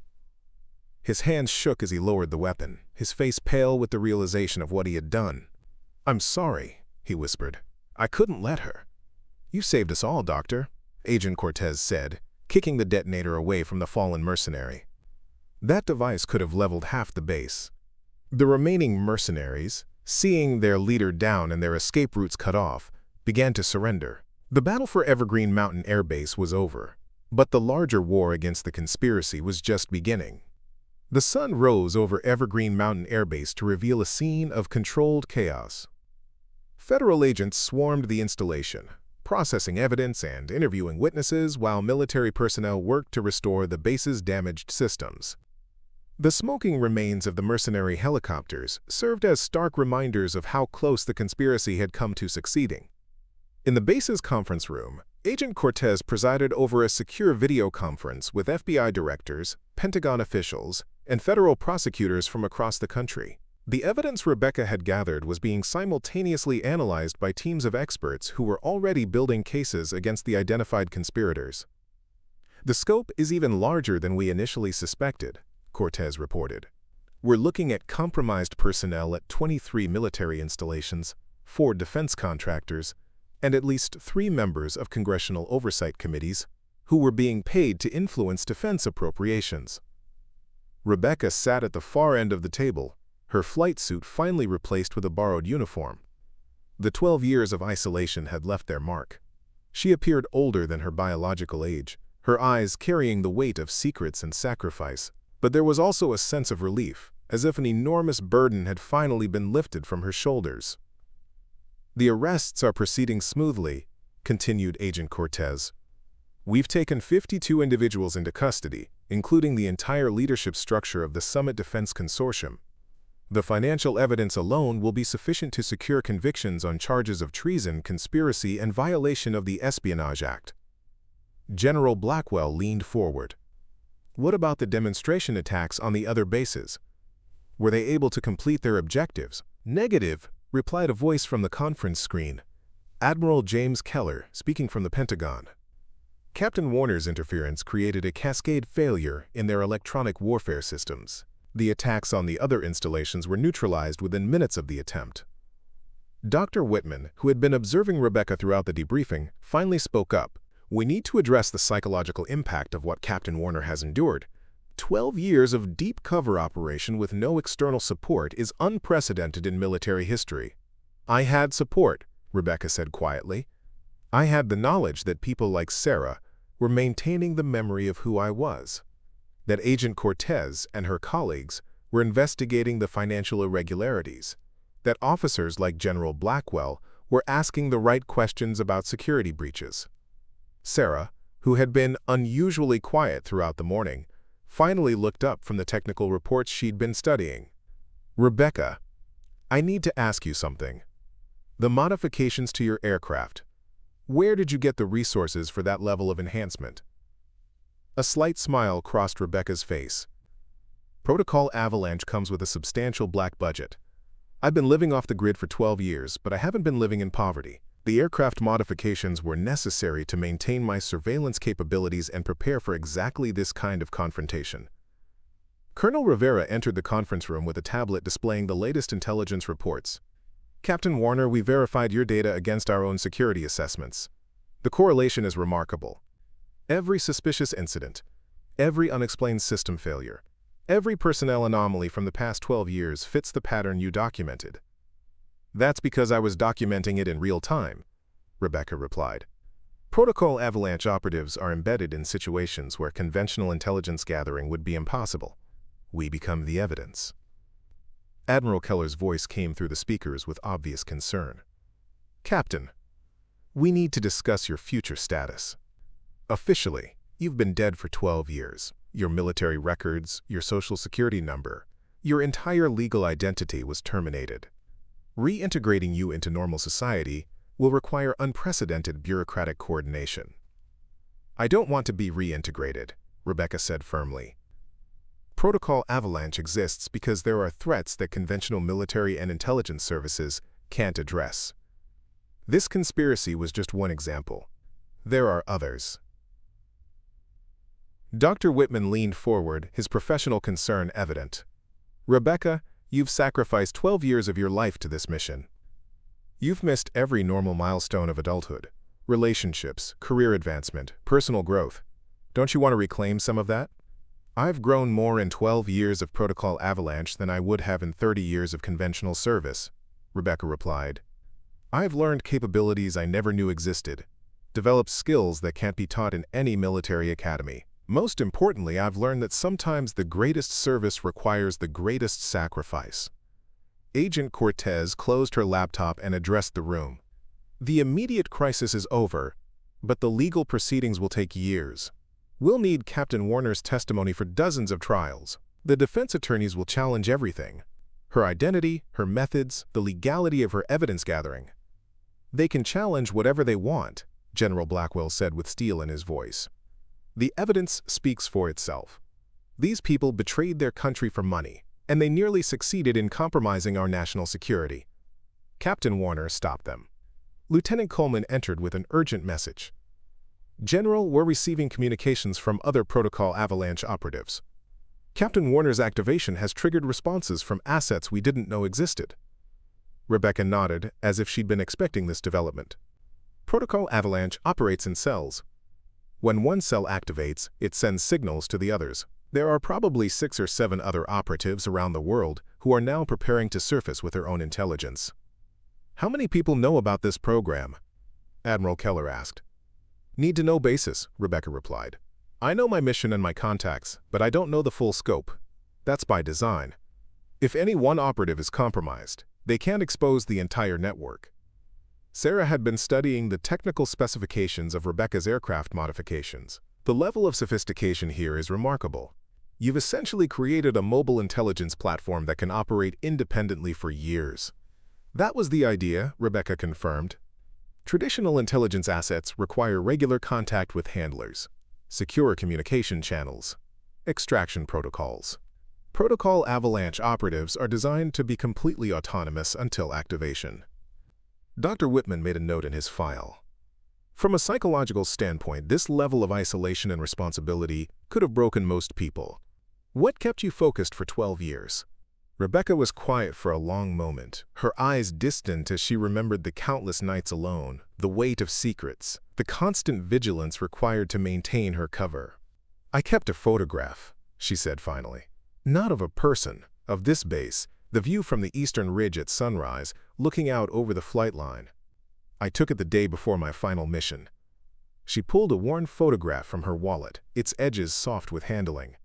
Speaker 1: His hands shook as he lowered the weapon, his face pale with the realization of what he had done. "I'm sorry," he whispered. "I couldn't let her." "You saved us all, Doctor," Agent Cortez said, kicking the detonator away from the fallen mercenary. That device could have leveled half the base. The remaining mercenaries, seeing their leader down and their escape routes cut off, began to surrender. The battle for Evergreen Mountain Air Base was over, but the larger war against the conspiracy was just beginning. The sun rose over Evergreen Mountain Air Base to reveal a scene of controlled chaos. Federal agents swarmed the installation, processing evidence and interviewing witnesses while military personnel worked to restore the base's damaged systems. The smoking remains of the mercenary helicopters served as stark reminders of how close the conspiracy had come to succeeding. In the base's conference room, Agent Cortez presided over a secure video conference with FBI directors, Pentagon officials, and federal prosecutors from across the country. The evidence Rebecca had gathered was being simultaneously analyzed by teams of experts who were already building cases against the identified conspirators. "The scope is even larger than we initially suspected," Cortez reported. "We're looking at compromised personnel at 23 military installations, 4 defense contractors, and at least 3 members of congressional oversight committees who were being paid to influence defense appropriations." Rebecca sat at the far end of the table, her flight suit finally replaced with a borrowed uniform. The 12 years of isolation had left their mark. She appeared older than her biological age, her eyes carrying the weight of secrets and sacrifice, but there was also a sense of relief, as if an enormous burden had finally been lifted from her shoulders. "The arrests are proceeding smoothly," continued Agent Cortez. "We've taken 52 individuals into custody, including the entire leadership structure of the Summit Defense Consortium. The financial evidence alone will be sufficient to secure convictions on charges of treason, conspiracy, and violation of the Espionage Act." General Blackwell leaned forward. "What about the demonstration attacks on the other bases? Were they able to complete their objectives?" "Negative," replied a voice from the conference screen. Admiral James Keller, speaking from the Pentagon. "Captain Warner's interference created a cascade failure in their electronic warfare systems. The attacks on the other installations were neutralized within minutes of the attempt." Dr. Whitman, who had been observing Rebecca throughout the debriefing, finally spoke up. "We need to address the psychological impact of what Captain Warner has endured. 12 years of deep cover operation with no external support is unprecedented in military history." "I had support," Rebecca said quietly. "I had the knowledge that people like Sarah were maintaining the memory of who I was, that Agent Cortez and her colleagues were investigating the financial irregularities, that officers like General Blackwell were asking the right questions about security breaches." Sarah, who had been unusually quiet throughout the morning, finally looked up from the technical reports she'd been studying. "Rebecca, I need to ask you something. The modifications to your aircraft, where did you get the resources for that level of enhancement?" A slight smile crossed Rebecca's face. "Protocol Avalanche comes with a substantial black budget. I've been living off the grid for 12 years, but I haven't been living in poverty. The aircraft modifications were necessary to maintain my surveillance capabilities and prepare for exactly this kind of confrontation." Colonel Rivera entered the conference room with a tablet displaying the latest intelligence reports. "Captain Warner, we verified your data against our own security assessments. The correlation is remarkable. Every suspicious incident, every unexplained system failure, every personnel anomaly from the past 12 years fits the pattern you documented." "That's because I was documenting it in real time," Rebecca replied. "Protocol Avalanche operatives are embedded in situations where conventional intelligence gathering would be impossible. We become the evidence." Admiral Keller's voice came through the speakers with obvious concern. "Captain, we need to discuss your future status. Officially, you've been dead for 12 years. Your military records, your social security number, your entire legal identity was terminated. Reintegrating you into normal society will require unprecedented bureaucratic coordination." "I don't want to be reintegrated," Rebecca said firmly. Protocol Avalanche exists because there are threats that conventional military and intelligence services can't address. This conspiracy was just one example. There are others. Dr. Whitman leaned forward, his professional concern evident. Rebecca, you've sacrificed 12 years of your life to this mission. You've missed every normal milestone of adulthood. Relationships, career advancement, personal growth. Don't you want to reclaim some of that? I've grown more in 12 years of Protocol Avalanche than I would have in 30 years of conventional service, Rebecca replied. I've learned capabilities I never knew existed, developed skills that can't be taught in any military academy. Most importantly, I've learned that sometimes the greatest service requires the greatest sacrifice. Agent Cortez closed her laptop and addressed the room. The immediate crisis is over, but the legal proceedings will take years. We'll need Captain Warner's testimony for dozens of trials. The defense attorneys will challenge everything: her identity, her methods, the legality of her evidence gathering. They can challenge whatever they want, General Blackwell said with steel in his voice. The evidence speaks for itself. These people betrayed their country for money, and they nearly succeeded in compromising our national security. Captain Warner stopped them. Lieutenant Coleman entered with an urgent message. General, we're receiving communications from other Protocol Avalanche operatives. Captain Warner's activation has triggered responses from assets we didn't know existed. Rebecca nodded, as if she'd been expecting this development. Protocol Avalanche operates in cells. When one cell activates, it sends signals to the others. There are probably 6 or 7 other operatives around the world who are now preparing to surface with their own intelligence. How many people know about this program? Admiral Keller asked. Need-to-know basis, Rebecca replied. I know my mission and my contacts, but I don't know the full scope. That's by design. If any one operative is compromised, they can't expose the entire network. Sarah had been studying the technical specifications of Rebecca's aircraft modifications. The level of sophistication here is remarkable. You've essentially created a mobile intelligence platform that can operate independently for years. That was the idea, Rebecca confirmed. Traditional intelligence assets require regular contact with handlers, secure communication channels, extraction protocols. Protocol Avalanche operatives are designed to be completely autonomous until activation. Dr. Whitman made a note in his file. From a psychological standpoint, this level of isolation and responsibility could have broken most people. What kept you focused for 12 years? Rebecca was quiet for a long moment, her eyes distant as she remembered the countless nights alone, the weight of secrets, the constant vigilance required to maintain her cover. I kept a photograph, she said finally. Not of a person, of this base, the view from the eastern ridge at sunrise, looking out over the flight line. I took it the day before my final mission. She pulled a worn photograph from her wallet, its edges soft with handling.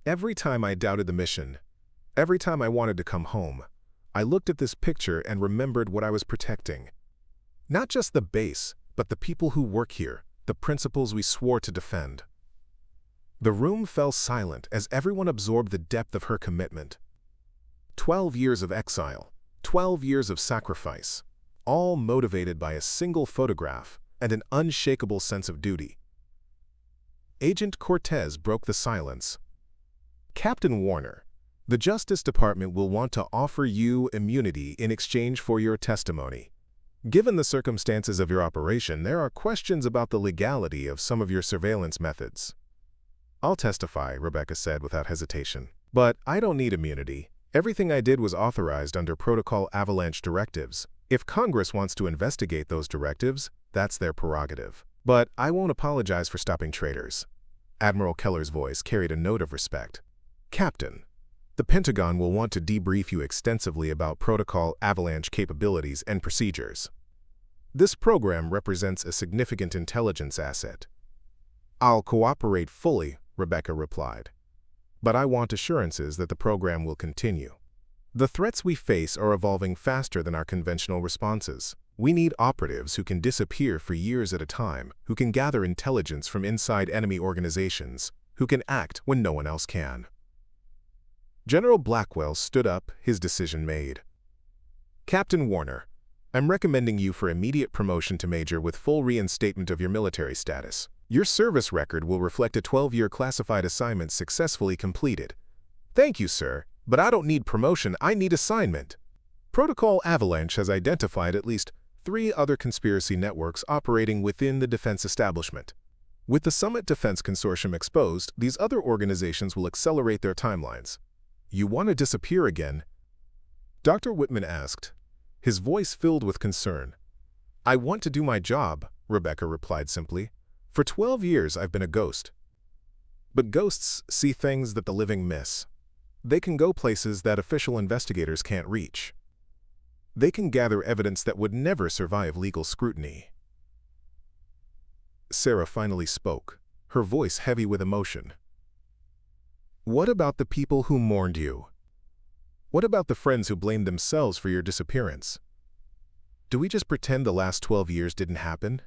Speaker 1: Every time I doubted the mission, every time I wanted to come home, I looked at this picture and remembered what I was protecting. Not just the base, but the people who work here, the principles we swore to defend. The room fell silent as everyone absorbed the depth of her commitment. 12 years of exile, 12 years of sacrifice, all motivated by a single photograph and an unshakable sense of duty. Agent Cortez broke the silence. Captain Warner, the Justice Department will want to offer you immunity in exchange for your testimony. Given the circumstances of your operation, there are questions about the legality of some of your surveillance methods. I'll testify, Rebecca said without hesitation. But I don't need immunity. Everything I did was authorized under Protocol Avalanche directives. If Congress wants to investigate those directives, that's their prerogative. But I won't apologize for stopping traitors. Admiral Keller's voice carried a note of respect. Captain, the Pentagon will want to debrief you extensively about Protocol Avalanche capabilities and procedures. This program represents a significant intelligence asset. I'll cooperate fully, Rebecca replied. But I want assurances that the program will continue. The threats we face are evolving faster than our conventional responses. We need operatives who can disappear for years at a time, who can gather intelligence from inside enemy organizations, who can act when no one else can. General Blackwell stood up, his decision made. Captain Warner, I'm recommending you for immediate promotion to Major with full reinstatement of your military status. Your service record will reflect a 12-year classified assignment successfully completed. Thank you, sir, but I don't need promotion, I need assignment. Protocol Avalanche has identified at least 3 other conspiracy networks operating within the defense establishment. With the Summit Defense Consortium exposed, these other organizations will accelerate their timelines. You want to disappear again? Dr. Whitman asked, his voice filled with concern. I want to do my job, Rebecca replied simply. For 12 years I've been a ghost. But ghosts see things that the living miss. They can go places that official investigators can't reach. They can gather evidence that would never survive legal scrutiny. Sarah finally spoke, her voice heavy with emotion. What about the people who mourned you? What about the friends who blamed themselves for your disappearance? Do we just pretend the last 12 years didn't happen?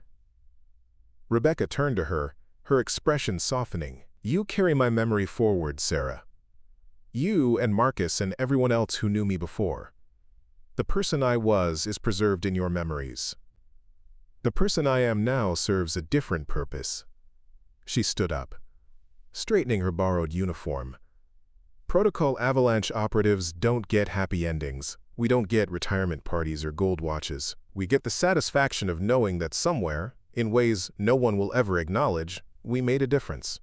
Speaker 1: Rebecca turned to her, her expression softening. You carry my memory forward, Sarah. You and Marcus and everyone else who knew me before. The person I was is preserved in your memories. The person I am now serves a different purpose. She stood up, straightening her borrowed uniform. Protocol Avalanche operatives don't get happy endings. We don't get retirement parties or gold watches. We get the satisfaction of knowing that somewhere, in ways no one will ever acknowledge, we made a difference.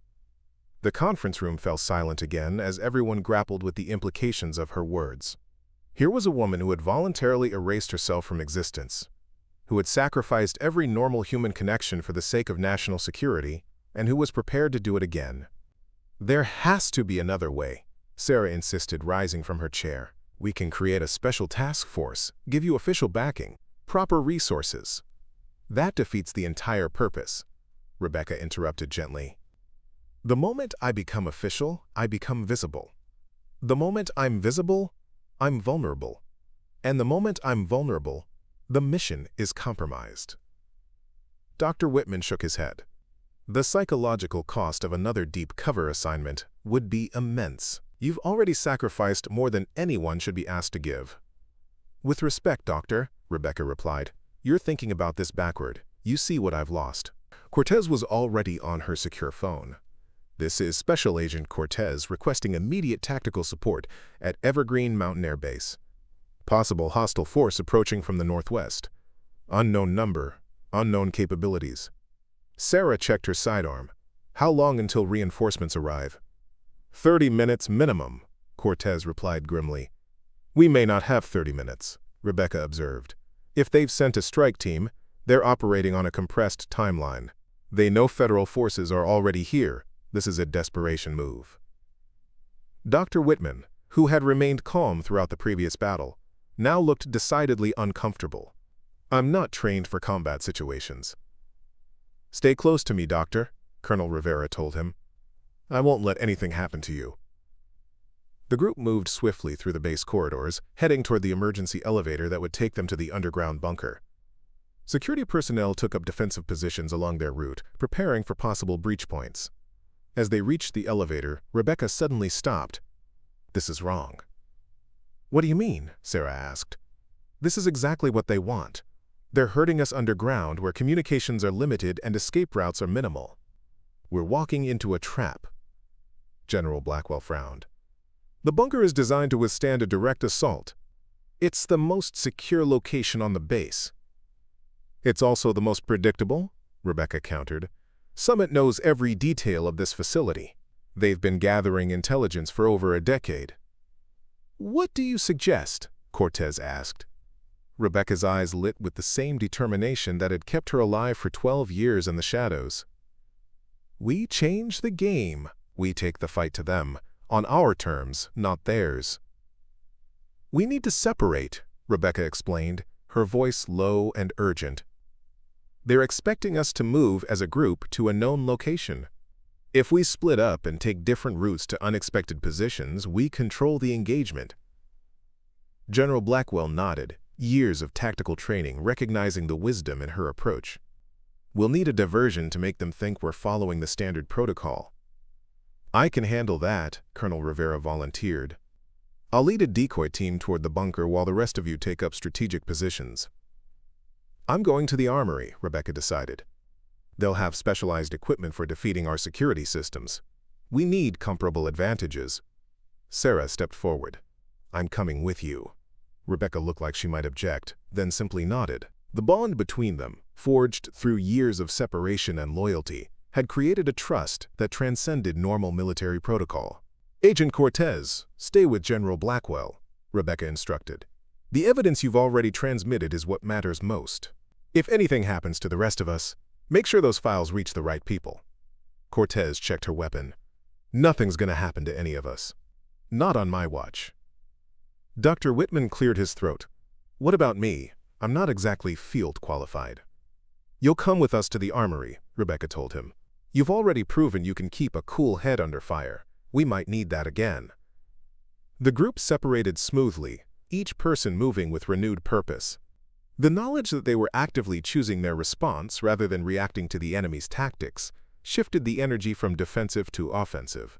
Speaker 1: The conference room fell silent again as everyone grappled with the implications of her words. Here was a woman who had voluntarily erased herself from existence, who had sacrificed every normal human connection for the sake of national security, and who was prepared to do it again. There has to be another way, Sarah insisted, rising from her chair. We can create a special task force, give you official backing, proper resources. That defeats the entire purpose, Rebecca interrupted gently. The moment I become official, I become visible. The moment I'm visible, I'm vulnerable. And the moment I'm vulnerable, the mission is compromised. Dr. Whitman shook his head. The psychological cost of another deep cover assignment would be immense. You've already sacrificed more than anyone should be asked to give. With respect, Doctor, Rebecca replied, you're thinking about this backward. You see what I've lost. Cortez was already on her secure phone. This is Special Agent Cortez requesting immediate tactical support at Evergreen Mountain Air Base. Possible hostile force approaching from the northwest. Unknown number, unknown capabilities. Sarah checked her sidearm. How long until reinforcements arrive? 30 minutes minimum, Cortez replied grimly. We may not have 30 minutes, Rebecca observed. If they've sent a strike team, they're operating on a compressed timeline. They know federal forces are already here. This is a desperation move. Dr. Whitman, who had remained calm throughout the previous battle, now looked decidedly uncomfortable. I'm not trained for combat situations. Stay close to me, Doctor, Colonel Rivera told him. I won't let anything happen to you. The group moved swiftly through the base corridors, heading toward the emergency elevator that would take them to the underground bunker. Security personnel took up defensive positions along their route, preparing for possible breach points. As they reached the elevator, Rebecca suddenly stopped. This is wrong. What do you mean? Sarah asked. This is exactly what they want. They're herding us underground where communications are limited and escape routes are minimal. We're walking into a trap. General Blackwell frowned. The bunker is designed to withstand a direct assault. It's the most secure location on the base. It's also the most predictable, Rebecca countered. Summit knows every detail of this facility. They've been gathering intelligence for over a decade. What do you suggest? Cortez asked. Rebecca's eyes lit with the same determination that had kept her alive for 12 years in the shadows. We change the game. We take the fight to them, on our terms, not theirs. We need to separate, Rebecca explained, her voice low and urgent. They're expecting us to move as a group to a known location. If we split up and take different routes to unexpected positions, we control the engagement. General Blackwell nodded, years of tactical training recognizing the wisdom in her approach. We'll need a diversion to make them think we're following the standard protocol. I can handle that, Colonel Rivera volunteered. I'll lead a decoy team toward the bunker while the rest of you take up strategic positions. I'm going to the armory, Rebecca decided. They'll have specialized equipment for defeating our security systems. We need comparable advantages. Sarah stepped forward. "I'm coming with you." Rebecca looked like she might object, then simply nodded. The bond between them, forged through years of separation and loyalty, had created a trust that transcended normal military protocol. "Agent Cortez, stay with General Blackwell," Rebecca instructed. "The evidence you've already transmitted is what matters most. If anything happens to the rest of us, make sure those files reach the right people." Cortez checked her weapon. "Nothing's gonna happen to any of us. Not on my watch." Dr. Whitman cleared his throat. "What about me? I'm not exactly field qualified." "You'll come with us to the armory," Rebecca told him. "You've already proven you can keep a cool head under fire. We might need that again." The group separated smoothly, each person moving with renewed purpose. The knowledge that they were actively choosing their response rather than reacting to the enemy's tactics shifted the energy from defensive to offensive.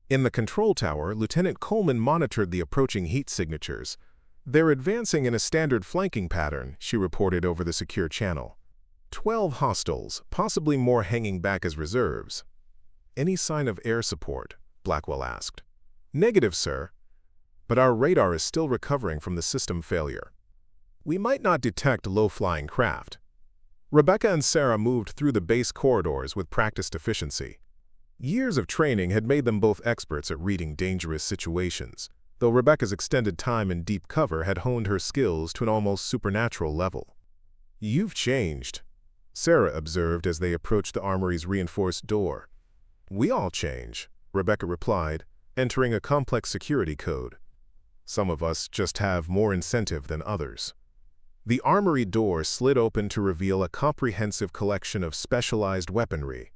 Speaker 1: In the control tower, Lieutenant Coleman monitored the approaching heat signatures. "They're advancing in a standard flanking pattern," she reported over the secure channel. 12 hostiles, possibly more hanging back as reserves. "Any sign of air support?" Blackwell asked. "Negative, sir. But our radar is still recovering from the system failure. We might not detect low-flying craft." Rebecca and Sarah moved through the base corridors with practiced efficiency. Years of training had made them both experts at reading dangerous situations, though Rebecca's extended time in deep cover had honed her skills to an almost supernatural level. "You've changed," Sarah observed as they approached the armory's reinforced door. "We all change," Rebecca replied, entering a complex security code. "Some of us just have more incentive than others." The armory door slid open to reveal a comprehensive collection of specialized weaponry.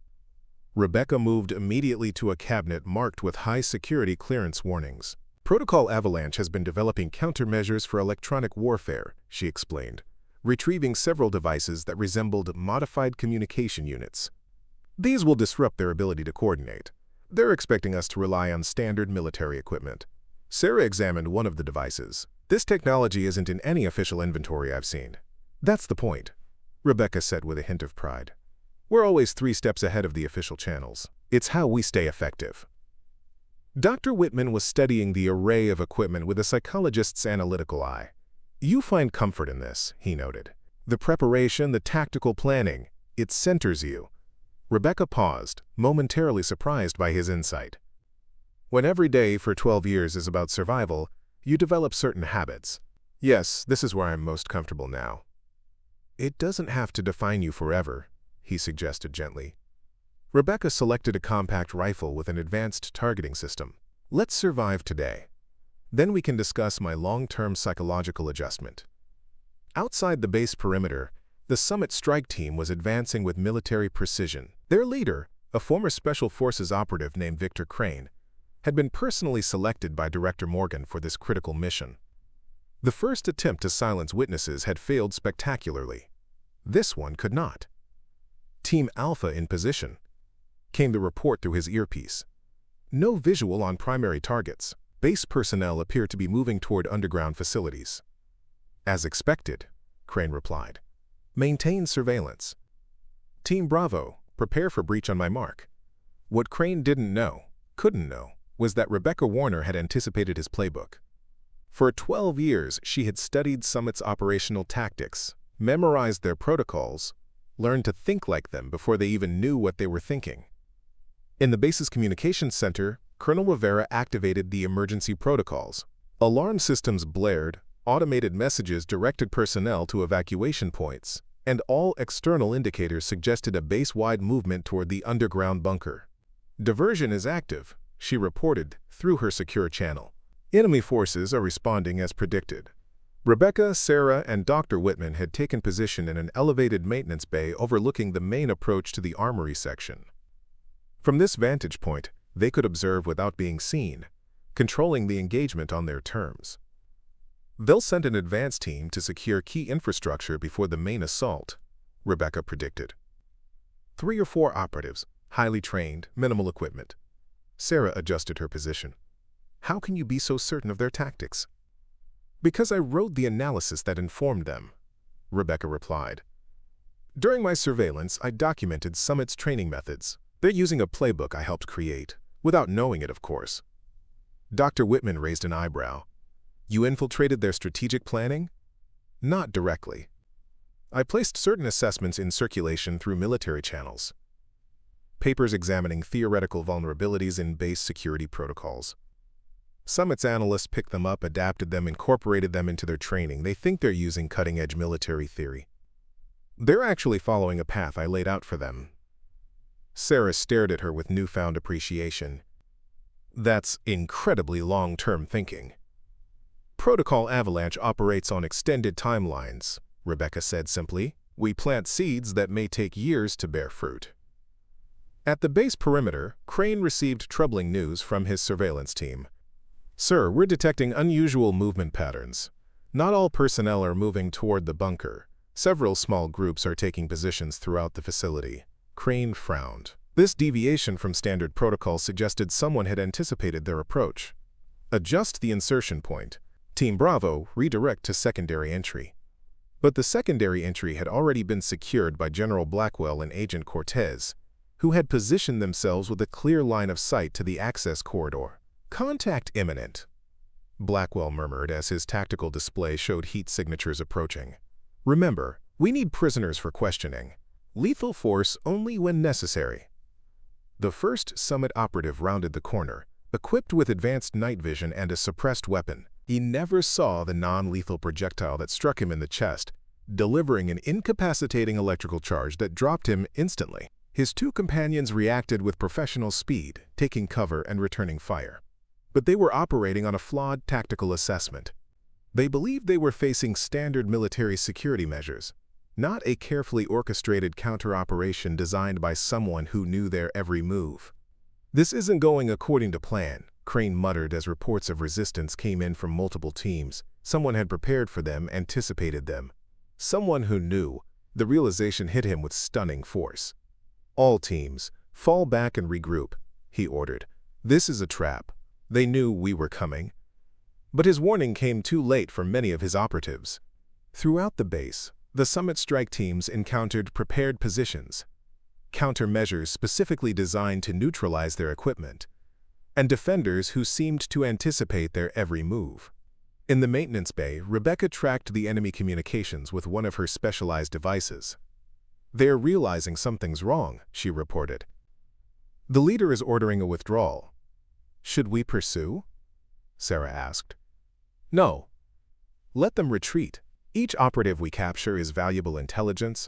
Speaker 1: Rebecca moved immediately to a cabinet marked with high security clearance warnings. "Protocol Avalanche has been developing countermeasures for electronic warfare," she explained, retrieving several devices that resembled modified communication units. "These will disrupt their ability to coordinate. They're expecting us to rely on standard military equipment." Sarah examined one of the devices. "This technology isn't in any official inventory I've seen." "That's the point," Rebecca said with a hint of pride. "We're always 3 steps ahead of the official channels. It's how we stay effective." Dr. Whitman was studying the array of equipment with a psychologist's analytical eye. "You find comfort in this," he noted. "The preparation, the tactical planning, it centers you." Rebecca paused, momentarily surprised by his insight. "When every day for 12 years is about survival, you develop certain habits. Yes, this is where I'm most comfortable now." "It doesn't have to define you forever," he suggested gently. Rebecca selected a compact rifle with an advanced targeting system. "Let's survive today. Then we can discuss my long-term psychological adjustment." Outside the base perimeter, the Summit Strike Team was advancing with military precision. Their leader, a former Special Forces operative named Victor Crane, had been personally selected by Director Morgan for this critical mission. The first attempt to silence witnesses had failed spectacularly. This one could not. "Team Alpha in position," came the report through his earpiece. No visual on primary targets. Base personnel appeared to be moving toward underground facilities. "As expected," Crane replied. "Maintain surveillance." "Team Bravo, prepare for breach on my mark." What Crane couldn't know, was that Rebecca Warner had anticipated his playbook. For 12 years, she had studied Summit's operational tactics, memorized their protocols, learned to think like them before they even knew what they were thinking. In the base's communications center, Colonel Rivera activated the emergency protocols. Alarm systems blared, automated messages directed personnel to evacuation points, and all external indicators suggested a base-wide movement toward the underground bunker. "Diversion is active," she reported through her secure channel. "Enemy forces are responding as predicted." Rebecca, Sarah, and Dr. Whitman had taken position in an elevated maintenance bay overlooking the main approach to the armory section. From this vantage point, they could observe without being seen, controlling the engagement on their terms. "They'll send an advance team to secure key infrastructure before the main assault," Rebecca predicted. 3 or 4 operatives, highly trained, minimal equipment. Sarah adjusted her position. "How can you be so certain of their tactics?" "Because I wrote the analysis that informed them," Rebecca replied. "During my surveillance, I documented Summit's training methods. They're using a playbook I helped create, without knowing it, of course." Dr. Whitman raised an eyebrow. You infiltrated their strategic planning? Not directly. I placed certain assessments in circulation through military channels. Papers examining theoretical vulnerabilities in base security protocols. Summit's analysts picked them up, adapted them, incorporated them into their training. They think they're using cutting-edge military theory. They're actually following a path I laid out for them. Sarah stared at her with newfound appreciation. That's incredibly long-term thinking. Protocol Avalanche operates on extended timelines, Rebecca said simply. We plant seeds that may take years to bear fruit. At the base perimeter, Crane received troubling news from his surveillance team. Sir, we're detecting unusual movement patterns. Not all personnel are moving toward the bunker. Several small groups are taking positions throughout the facility. Crane frowned. This deviation from standard protocol suggested someone had anticipated their approach. Adjust the insertion point. Team Bravo, redirect to secondary entry. But the secondary entry had already been secured by General Blackwell and Agent Cortez, who had positioned themselves with a clear line of sight to the access corridor. Contact imminent, Blackwell murmured as his tactical display showed heat signatures approaching. Remember, we need prisoners for questioning. Lethal force only when necessary. The first Summit operative rounded the corner, equipped with advanced night vision and a suppressed weapon. He never saw the non-lethal projectile that struck him in the chest, delivering an incapacitating electrical charge that dropped him instantly. His two companions reacted with professional speed, taking cover and returning fire. But they were operating on a flawed tactical assessment. They believed they were facing standard military security measures, not a carefully orchestrated counter-operation designed by someone who knew their every move. This isn't going according to plan, Crane muttered as reports of resistance came in from multiple teams. Someone had prepared for them, anticipated them. Someone who knew. The realization hit him with stunning force. All teams, fall back and regroup, he ordered. This is a trap. They knew we were coming. But his warning came too late for many of his operatives. Throughout the base, the Summit strike teams encountered prepared positions, countermeasures specifically designed to neutralize their equipment, and defenders who seemed to anticipate their every move. In the maintenance bay, Rebecca tracked the enemy communications with one of her specialized devices. They're realizing something's wrong, she reported. The leader is ordering a withdrawal. Should we pursue? Sarah asked. No. Let them retreat. Each operative we capture is valuable intelligence,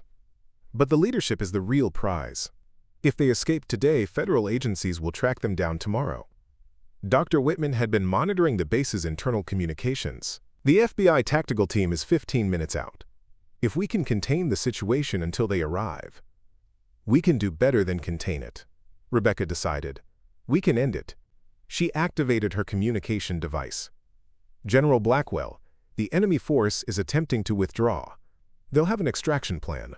Speaker 1: but the leadership is the real prize. If they escape today, federal agencies will track them down tomorrow. Dr. Whitman had been monitoring the base's internal communications. The FBI tactical team is 15 minutes out. If we can contain the situation until they arrive, we can do better than contain it, Rebecca decided. We can end it. She activated her communication device. General Blackwell, the enemy force is attempting to withdraw. They'll have an extraction plan,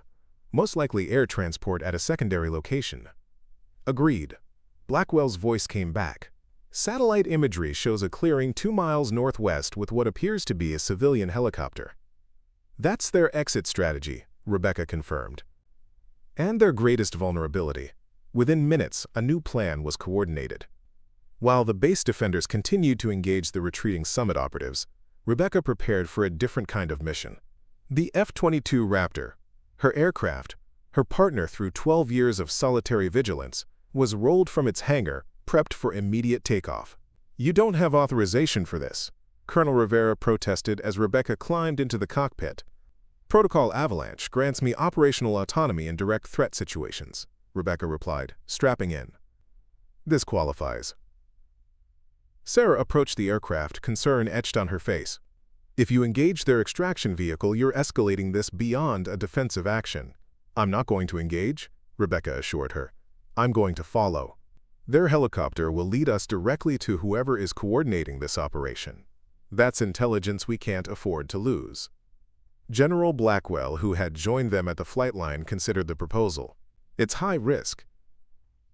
Speaker 1: most likely air transport at a secondary location. Agreed. Blackwell's voice came back. Satellite imagery shows a clearing 2 miles northwest with what appears to be a civilian helicopter. That's their exit strategy, Rebecca confirmed. And their greatest vulnerability. Within minutes, a new plan was coordinated. While the base defenders continued to engage the retreating Summit operatives, Rebecca prepared for a different kind of mission. The F-22 Raptor, her aircraft, her partner through 12 years of solitary vigilance, was rolled from its hangar, prepped for immediate takeoff. You don't have authorization for this, Colonel Rivera protested as Rebecca climbed into the cockpit. Protocol Avalanche grants me operational autonomy in direct threat situations, Rebecca replied, strapping in. This qualifies. Sarah approached the aircraft, concern etched on her face. If you engage their extraction vehicle, you're escalating this beyond a defensive action. I'm not going to engage, Rebecca assured her. I'm going to follow. Their helicopter will lead us directly to whoever is coordinating this operation. That's intelligence we can't afford to lose. General Blackwell, who had joined them at the flight line, considered the proposal. It's high risk.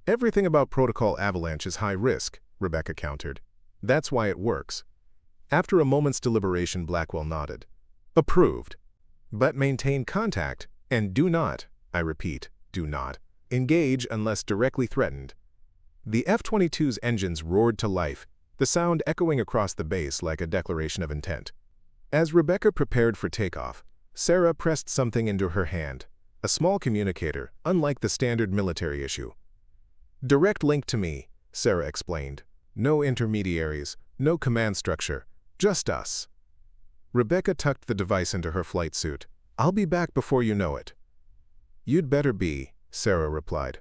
Speaker 1: Everything about Protocol Avalanche is high risk, Rebecca countered. That's why it works. After a moment's deliberation, Blackwell nodded. Approved. But maintain contact, and do not, I repeat, do not, engage unless directly threatened. The F-22's engines roared to life, the sound echoing across the base like a declaration of intent. As Rebecca prepared for takeoff, Sarah pressed something into her hand, a small communicator, unlike the standard military issue. "Direct link to me," Sarah explained. "No intermediaries, no command structure, just us." Rebecca tucked the device into her flight suit. "I'll be back before you know it." "You'd better be," Sarah replied.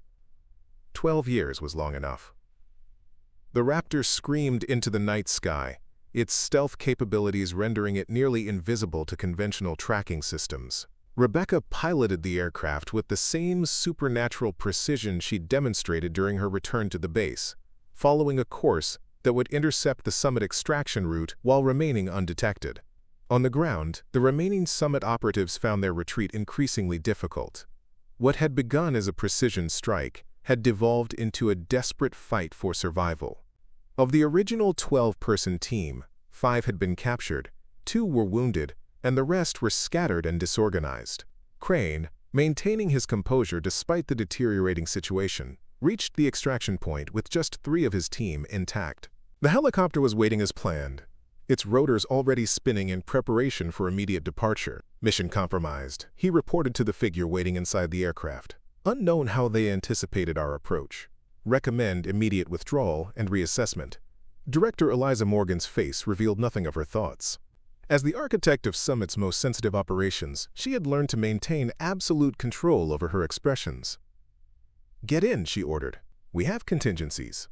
Speaker 1: 12 years was long enough. The Raptor screamed into the night sky, its stealth capabilities rendering it nearly invisible to conventional tracking systems. Rebecca piloted the aircraft with the same supernatural precision she'd demonstrated during her return to the base, following a course that would intercept the Summit extraction route while remaining undetected. On the ground, the remaining Summit operatives found their retreat increasingly difficult. What had begun as a precision strike had devolved into a desperate fight for survival. Of the original 12-person team, 5 had been captured, 2 were wounded, and the rest were scattered and disorganized. Crane, maintaining his composure despite the deteriorating situation, reached the extraction point with just 3 of his team intact. The helicopter was waiting as planned, its rotors already spinning in preparation for immediate departure. "Mission compromised," he reported to the figure waiting inside the aircraft. "Unknown how they anticipated our approach. Recommend immediate withdrawal and reassessment." Director Eliza Morgan's face revealed nothing of her thoughts. As the architect of Summit's most sensitive operations, she had learned to maintain absolute control over her expressions. "Get in," she ordered. "We have contingencies."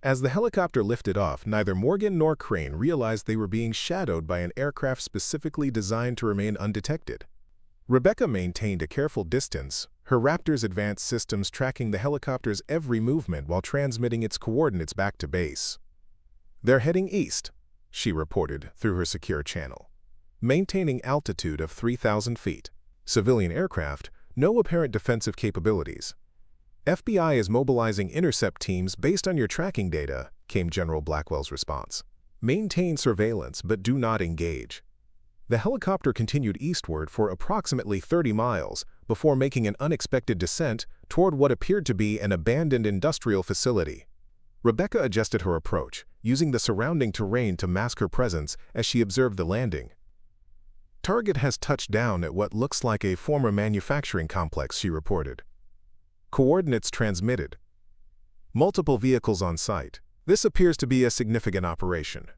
Speaker 1: As the helicopter lifted off, neither Morgan nor Crane realized they were being shadowed by an aircraft specifically designed to remain undetected. Rebecca maintained a careful distance, her Raptor's advanced systems tracking the helicopter's every movement while transmitting its coordinates back to base. "They're heading east," she reported through her secure channel. "Maintaining altitude of 3,000 feet. Civilian aircraft, no apparent defensive capabilities. FBI is mobilizing intercept teams based on your tracking data," came General Blackwell's response. "Maintain surveillance, but do not engage." The helicopter continued eastward for approximately 30 miles before making an unexpected descent toward what appeared to be an abandoned industrial facility. Rebecca adjusted her approach, using the surrounding terrain to mask her presence as she observed the landing. "Target has touched down at what looks like a former manufacturing complex," she reported. "Coordinates transmitted. Multiple vehicles on site. This appears to be a significant operation."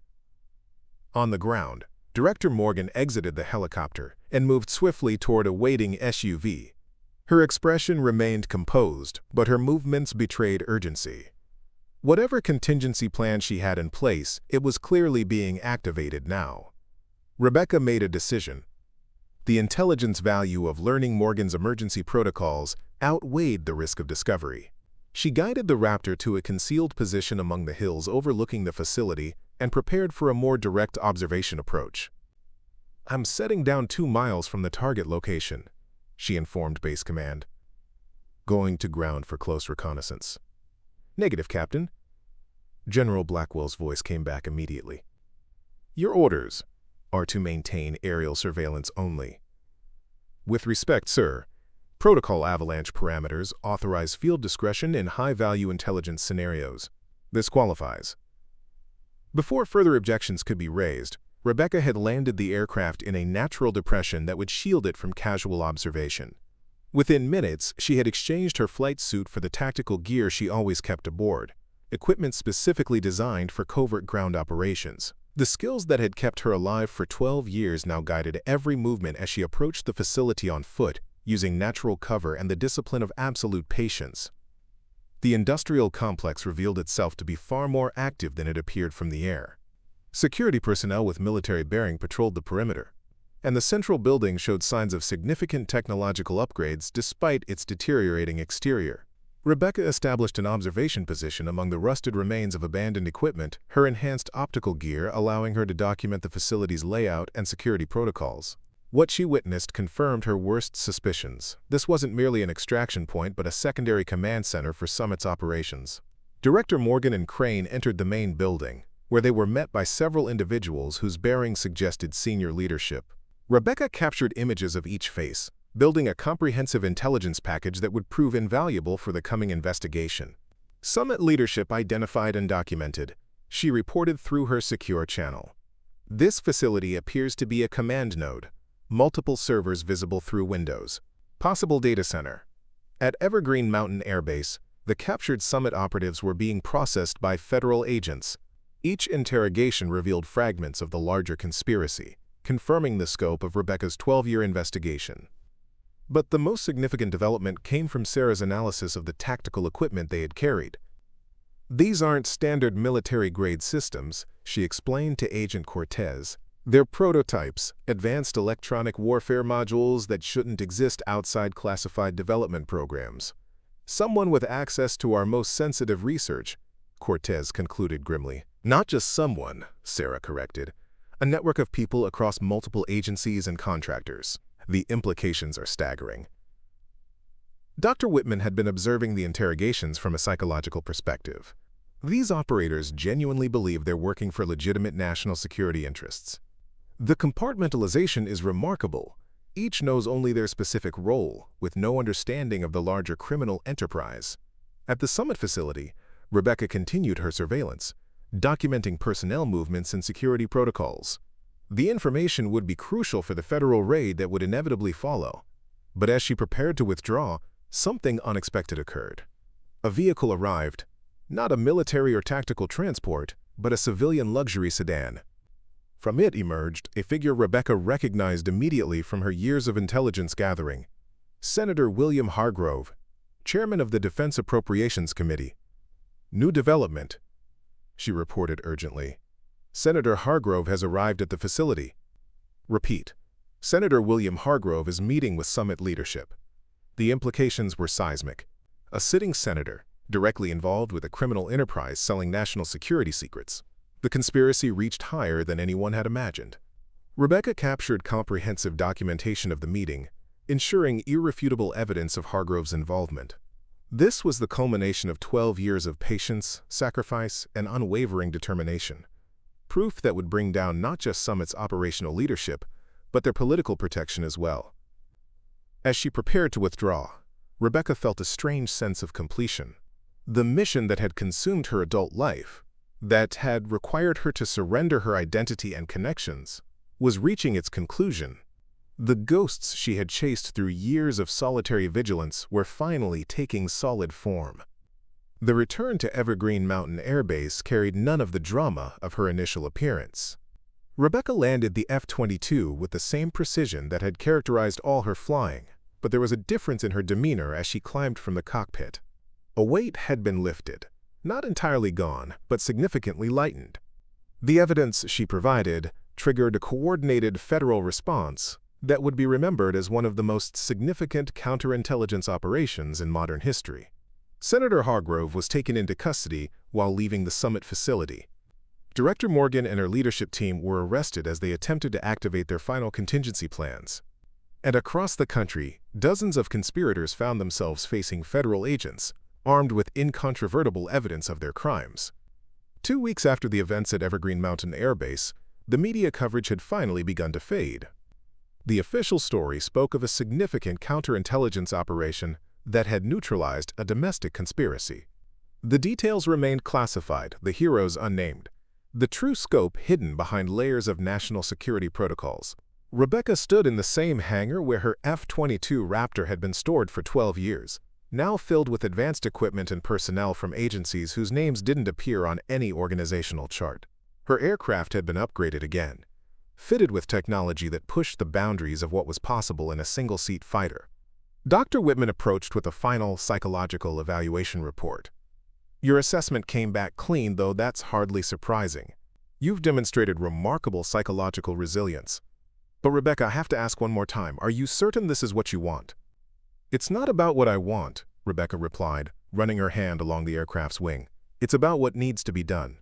Speaker 1: On the ground, Director Morgan exited the helicopter and moved swiftly toward a waiting SUV. Her expression remained composed, but her movements betrayed urgency. Whatever contingency plan she had in place, it was clearly being activated now. Rebecca made a decision. The intelligence value of learning Morgan's emergency protocols outweighed the risk of discovery. She guided the Raptor to a concealed position among the hills overlooking the facility and prepared for a more direct observation approach. "I'm setting down 2 miles from the target location," she informed Base Command. "Going to ground for close reconnaissance." "Negative, Captain." General Blackwell's voice came back immediately. "Your orders are to maintain aerial surveillance only." "With respect, sir. Protocol avalanche parameters authorize field discretion in high-value intelligence scenarios. This qualifies." Before further objections could be raised, Rebecca had landed the aircraft in a natural depression that would shield it from casual observation. Within minutes, she had exchanged her flight suit for the tactical gear she always kept aboard, equipment specifically designed for covert ground operations. The skills that had kept her alive for 12 years now guided every movement as she approached the facility on foot, using natural cover and the discipline of absolute patience. The industrial complex revealed itself to be far more active than it appeared from the air. Security personnel with military bearing patrolled the perimeter, and the central building showed signs of significant technological upgrades despite its deteriorating exterior. Rebecca established an observation position among the rusted remains of abandoned equipment, her enhanced optical gear allowing her to document the facility's layout and security protocols. What she witnessed confirmed her worst suspicions. This wasn't merely an extraction point but a secondary command center for Summit's operations. Director Morgan and Crane entered the main building, where they were met by several individuals whose bearings suggested senior leadership. Rebecca captured images of each face, building a comprehensive intelligence package that would prove invaluable for the coming investigation. Summit leadership identified and documented, she reported through her secure channel. This facility appears to be a command node, multiple servers visible through windows. Possible data center. At Evergreen Mountain Air Base, the captured summit operatives were being processed by federal agents. Each interrogation revealed fragments of the larger conspiracy, confirming the scope of Rebecca's 12-year investigation. But the most significant development came from Sarah's analysis of the tactical equipment they had carried. "These aren't standard military-grade systems," she explained to Agent Cortez. "They're prototypes, advanced electronic warfare modules that shouldn't exist outside classified development programs. Someone with access to our most sensitive research," Cortez concluded grimly. "Not just someone," Sarah corrected. "A network of people across multiple agencies and contractors. The implications are staggering." Dr. Whitman had been observing the interrogations from a psychological perspective. These operators genuinely believe they're working for legitimate national security interests. The compartmentalization is remarkable. Each knows only their specific role, with no understanding of the larger criminal enterprise. At the summit facility, Rebecca continued her surveillance, documenting personnel movements and security protocols. The information would be crucial for the federal raid that would inevitably follow. But as she prepared to withdraw, something unexpected occurred. A vehicle arrived, not a military or tactical transport, but a civilian luxury sedan. From it emerged a figure Rebecca recognized immediately from her years of intelligence gathering: Senator William Hargrove, chairman of the Defense Appropriations Committee. "New development," she reported urgently. "Senator Hargrove has arrived at the facility." Repeat. Senator William Hargrove is meeting with summit leadership. The implications were seismic. A sitting senator, directly involved with a criminal enterprise selling national security secrets. The conspiracy reached higher than anyone had imagined. Rebecca captured comprehensive documentation of the meeting, ensuring irrefutable evidence of Hargrove's involvement. This was the culmination of 12 years of patience, sacrifice, and unwavering determination. Proof that would bring down not just Summit's operational leadership, but their political protection as well. As she prepared to withdraw, Rebecca felt a strange sense of completion. The mission that had consumed her adult life, that had required her to surrender her identity and connections, was reaching its conclusion. The ghosts she had chased through years of solitary vigilance were finally taking solid form. The return to Evergreen Mountain Air Base carried none of the drama of her initial appearance. Rebecca landed the F-22 with the same precision that had characterized all her flying, but there was a difference in her demeanor as she climbed from the cockpit. A weight had been lifted, not entirely gone, but significantly lightened. The evidence she provided triggered a coordinated federal response that would be remembered as one of the most significant counterintelligence operations in modern history. Senator Hargrove was taken into custody while leaving the summit facility. Director Morgan and her leadership team were arrested as they attempted to activate their final contingency plans. And across the country, dozens of conspirators found themselves facing federal agents, armed with incontrovertible evidence of their crimes. 2 weeks after the events at Evergreen Mountain Air Base, the media coverage had finally begun to fade. The official story spoke of a significant counterintelligence operation that had neutralized a domestic conspiracy. The details remained classified, the heroes unnamed, the true scope hidden behind layers of national security protocols. Rebecca stood in the same hangar where her F-22 Raptor had been stored for 12 years, now filled with advanced equipment and personnel from agencies whose names didn't appear on any organizational chart. Her aircraft had been upgraded again, fitted with technology that pushed the boundaries of what was possible in a single-seat fighter. Dr. Whitman approached with a final psychological evaluation report. "Your assessment came back clean, though that's hardly surprising. You've demonstrated remarkable psychological resilience. But Rebecca, I have to ask one more time, are you certain this is what you want?" "It's not about what I want," Rebecca replied, running her hand along the aircraft's wing. "It's about what needs to be done.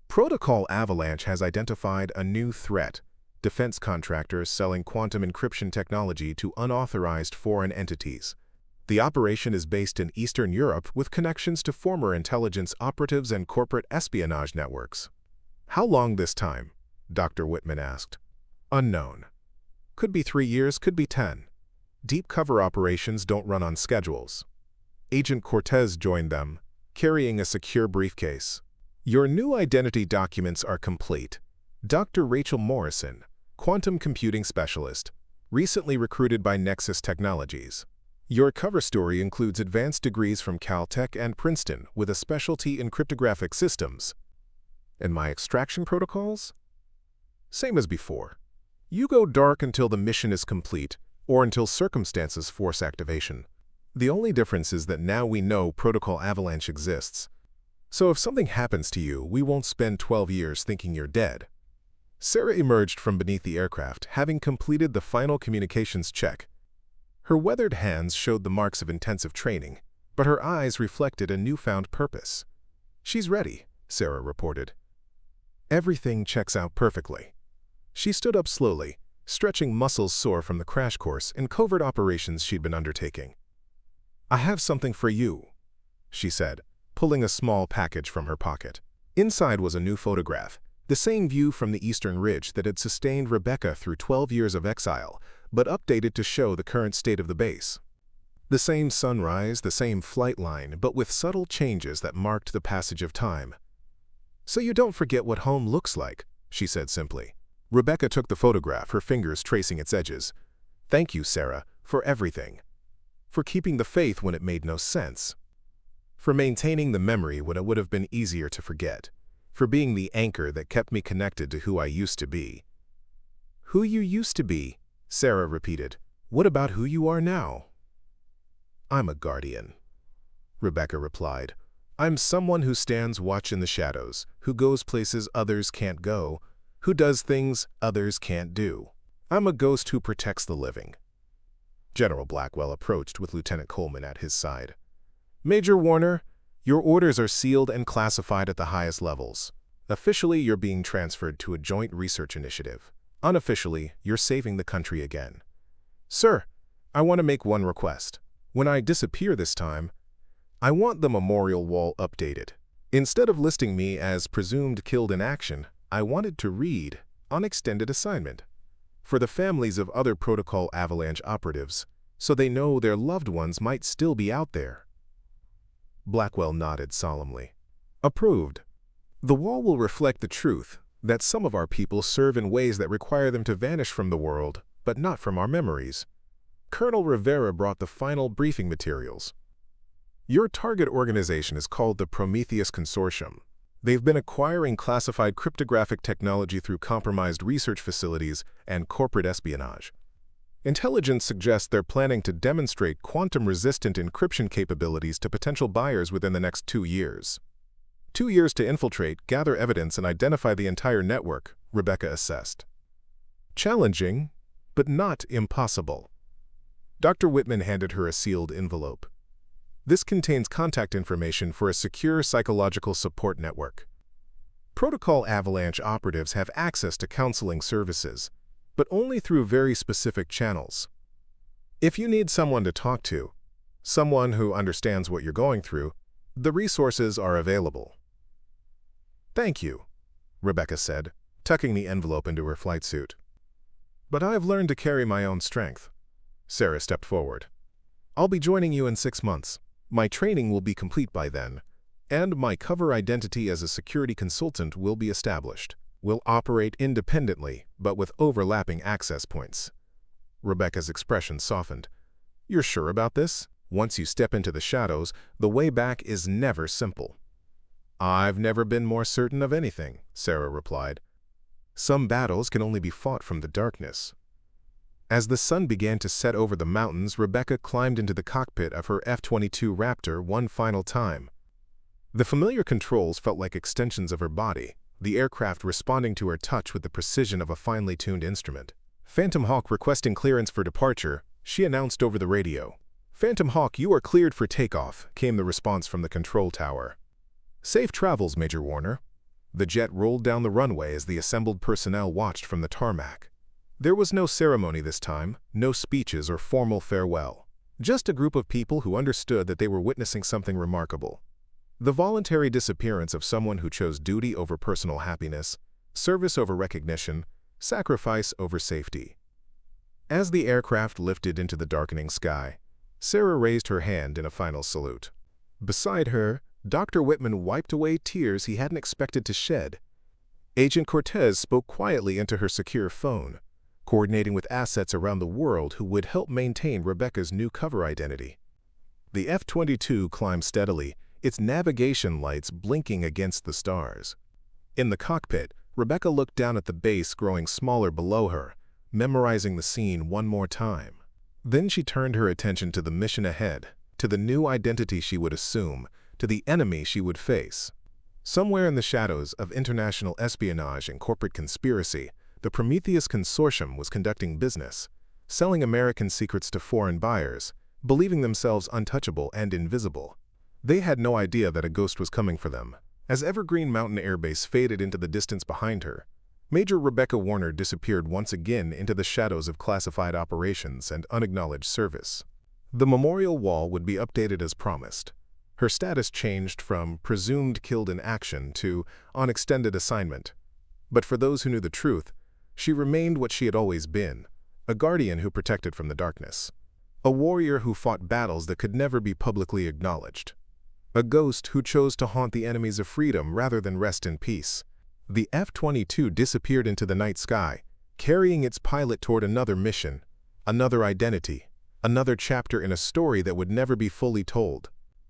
Speaker 1: Protocol Avalanche has identified a new threat: defense contractors selling quantum encryption technology to unauthorized foreign entities. The operation is based in Eastern Europe with connections to former intelligence operatives and corporate espionage networks." "How long this time?" Dr. Whitman asked. "Unknown. Could be 3 years, could be 10. Deep cover operations don't run on schedules." Agent Cortez joined them, carrying a secure briefcase. Your new identity documents are complete. Dr. Rachel Morrison, quantum computing specialist, recently recruited by Nexus Technologies. Your cover story includes advanced degrees from Caltech and Princeton with a specialty in cryptographic systems. And my extraction protocols? Same as before. You go dark until the mission is complete, or until circumstances force activation. The only difference is that now we know Protocol Avalanche exists. So if something happens to you, we won't spend 12 years thinking you're dead. Sarah emerged from beneath the aircraft, having completed the final communications check. Her weathered hands showed the marks of intensive training, but her eyes reflected a newfound purpose. She's ready, Sarah reported. Everything checks out perfectly. She stood up slowly, stretching muscles sore from the crash course and covert operations she'd been undertaking. I have something for you, she said, pulling a small package from her pocket. Inside was a new photograph, the same view from the eastern ridge that had sustained Rebecca through 12 years of exile, but updated to show the current state of the base. The same sunrise, the same flight line, but with subtle changes that marked the passage of time. So you don't forget what home looks like, she said simply. Rebecca took the photograph, her fingers tracing its edges. Thank you, Sarah, for everything. For keeping the faith when it made no sense. For maintaining the memory when it would have been easier to forget. For being the anchor that kept me connected to who I used to be. Who you used to be, Sarah repeated. What about who you are now? I'm a guardian, Rebecca replied. I'm someone who stands watch in the shadows, who goes places others can't go, who does things others can't do. I'm a ghost who protects the living. General Blackwell approached with Lieutenant Coleman at his side. Major Warner, your orders are sealed and classified at the highest levels. Officially, you're being transferred to a joint research initiative. Unofficially, you're saving the country again. Sir, I want to make one request. When I disappear this time, I want the memorial wall updated. Instead of listing me as presumed killed in action, I wanted to read, on extended assignment, for the families of other Protocol Avalanche operatives, so they know their loved ones might still be out there. Blackwell nodded solemnly. Approved. The wall will reflect the truth that some of our people serve in ways that require them to vanish from the world, but not from our memories. Colonel Rivera brought the final briefing materials. Your target organization is called the Prometheus Consortium. They've been acquiring classified cryptographic technology through compromised research facilities and corporate espionage. Intelligence suggests they're planning to demonstrate quantum-resistant encryption capabilities to potential buyers within the next 2 years. 2 years to infiltrate, gather evidence, and identify the entire network, Rebecca assessed. Challenging, but not impossible. Dr. Whitman handed her a sealed envelope. This contains contact information for a secure psychological support network. Protocol Avalanche operatives have access to counseling services, but only through very specific channels. If you need someone to talk to, someone who understands what you're going through, the resources are available. Thank you, Rebecca said, tucking the envelope into her flight suit. But I've learned to carry my own strength. Sarah stepped forward. I'll be joining you in 6 months. My training will be complete by then, and my cover identity as a security consultant will be established. We'll operate independently, but with overlapping access points. Rebecca's expression softened. You're sure about this? Once you step into the shadows, the way back is never simple. I've never been more certain of anything, Sarah replied. Some battles can only be fought from the darkness. As the sun began to set over the mountains, Rebecca climbed into the cockpit of her F-22 Raptor one final time. The familiar controls felt like extensions of her body, the aircraft responding to her touch with the precision of a finely tuned instrument. Phantom Hawk requesting clearance for departure, she announced over the radio. Phantom Hawk, you are cleared for takeoff, came the response from the control tower. Safe travels, Major Warner. The jet rolled down the runway as the assembled personnel watched from the tarmac. There was no ceremony this time, no speeches or formal farewell. Just a group of people who understood that they were witnessing something remarkable. The voluntary disappearance of someone who chose duty over personal happiness, service over recognition, sacrifice over safety. As the aircraft lifted into the darkening sky, Sarah raised her hand in a final salute. Beside her, Dr. Whitman wiped away tears he hadn't expected to shed. Agent Cortez spoke quietly into her secure phone, coordinating with assets around the world who would help maintain Rebecca's new cover identity. The F-22 climbed steadily, its navigation lights blinking against the stars. In the cockpit, Rebecca looked down at the base growing smaller below her, memorizing the scene one more time. Then she turned her attention to the mission ahead, to the new identity she would assume, to the enemy she would face. Somewhere in the shadows of international espionage and corporate conspiracy, the Prometheus Consortium was conducting business, selling American secrets to foreign buyers, believing themselves untouchable and invisible. They had no idea that a ghost was coming for them. As Evergreen Mountain Air Base faded into the distance behind her, Major Rebecca Warner disappeared once again into the shadows of classified operations and unacknowledged service. The memorial wall would be updated as promised. Her status changed from presumed killed in action to on extended assignment. But for those who knew the truth, she remained what she had always been, a guardian who protected from the darkness. A warrior who fought battles that could never be publicly acknowledged. A ghost who chose to haunt the enemies of freedom rather than rest in peace. The F-22 disappeared into the night sky, carrying its pilot toward another mission, another identity, another chapter in a story that would never be fully told.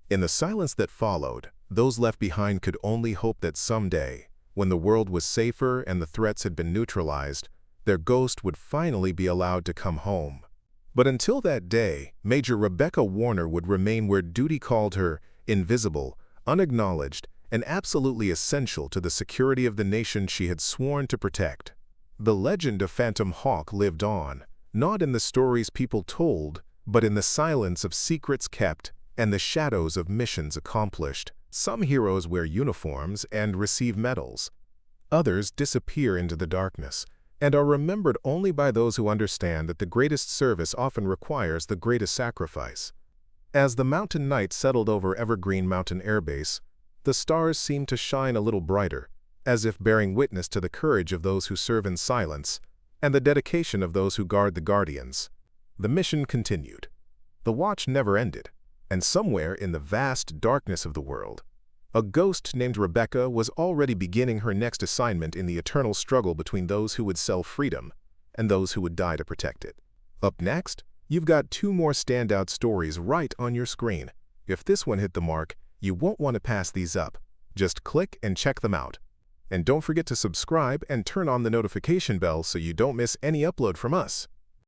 Speaker 1: In the silence that followed, those left behind could only hope that someday, when the world was safer and the threats had been neutralized, their ghost would finally be allowed to come home. But until that day, Major Rebecca Warner would remain where duty called her, invisible, unacknowledged, and absolutely essential to the security of the nation she had sworn to protect. The legend of Phantom Hawk lived on, not in the stories people told, but in the silence of secrets kept and the shadows of missions accomplished. Some heroes wear uniforms and receive medals. Others disappear into the darkness and are remembered only by those who understand that the greatest service often requires the greatest sacrifice. As the mountain night settled over Evergreen Mountain Air Base, the stars seemed to shine a little brighter, as if bearing witness to the courage of those who serve in silence and the dedication of those who guard the guardians. The mission continued. The watch never ended, and somewhere in the vast darkness of the world, a ghost named Rebecca was already beginning her next assignment in the eternal struggle between those who would sell freedom and those who would die to protect it. Up next, you've got two more standout stories right on your screen. If this one hit the mark, you won't want to pass these up. Just click and check them out. And don't forget to subscribe and turn on the notification bell so you don't miss any upload from us.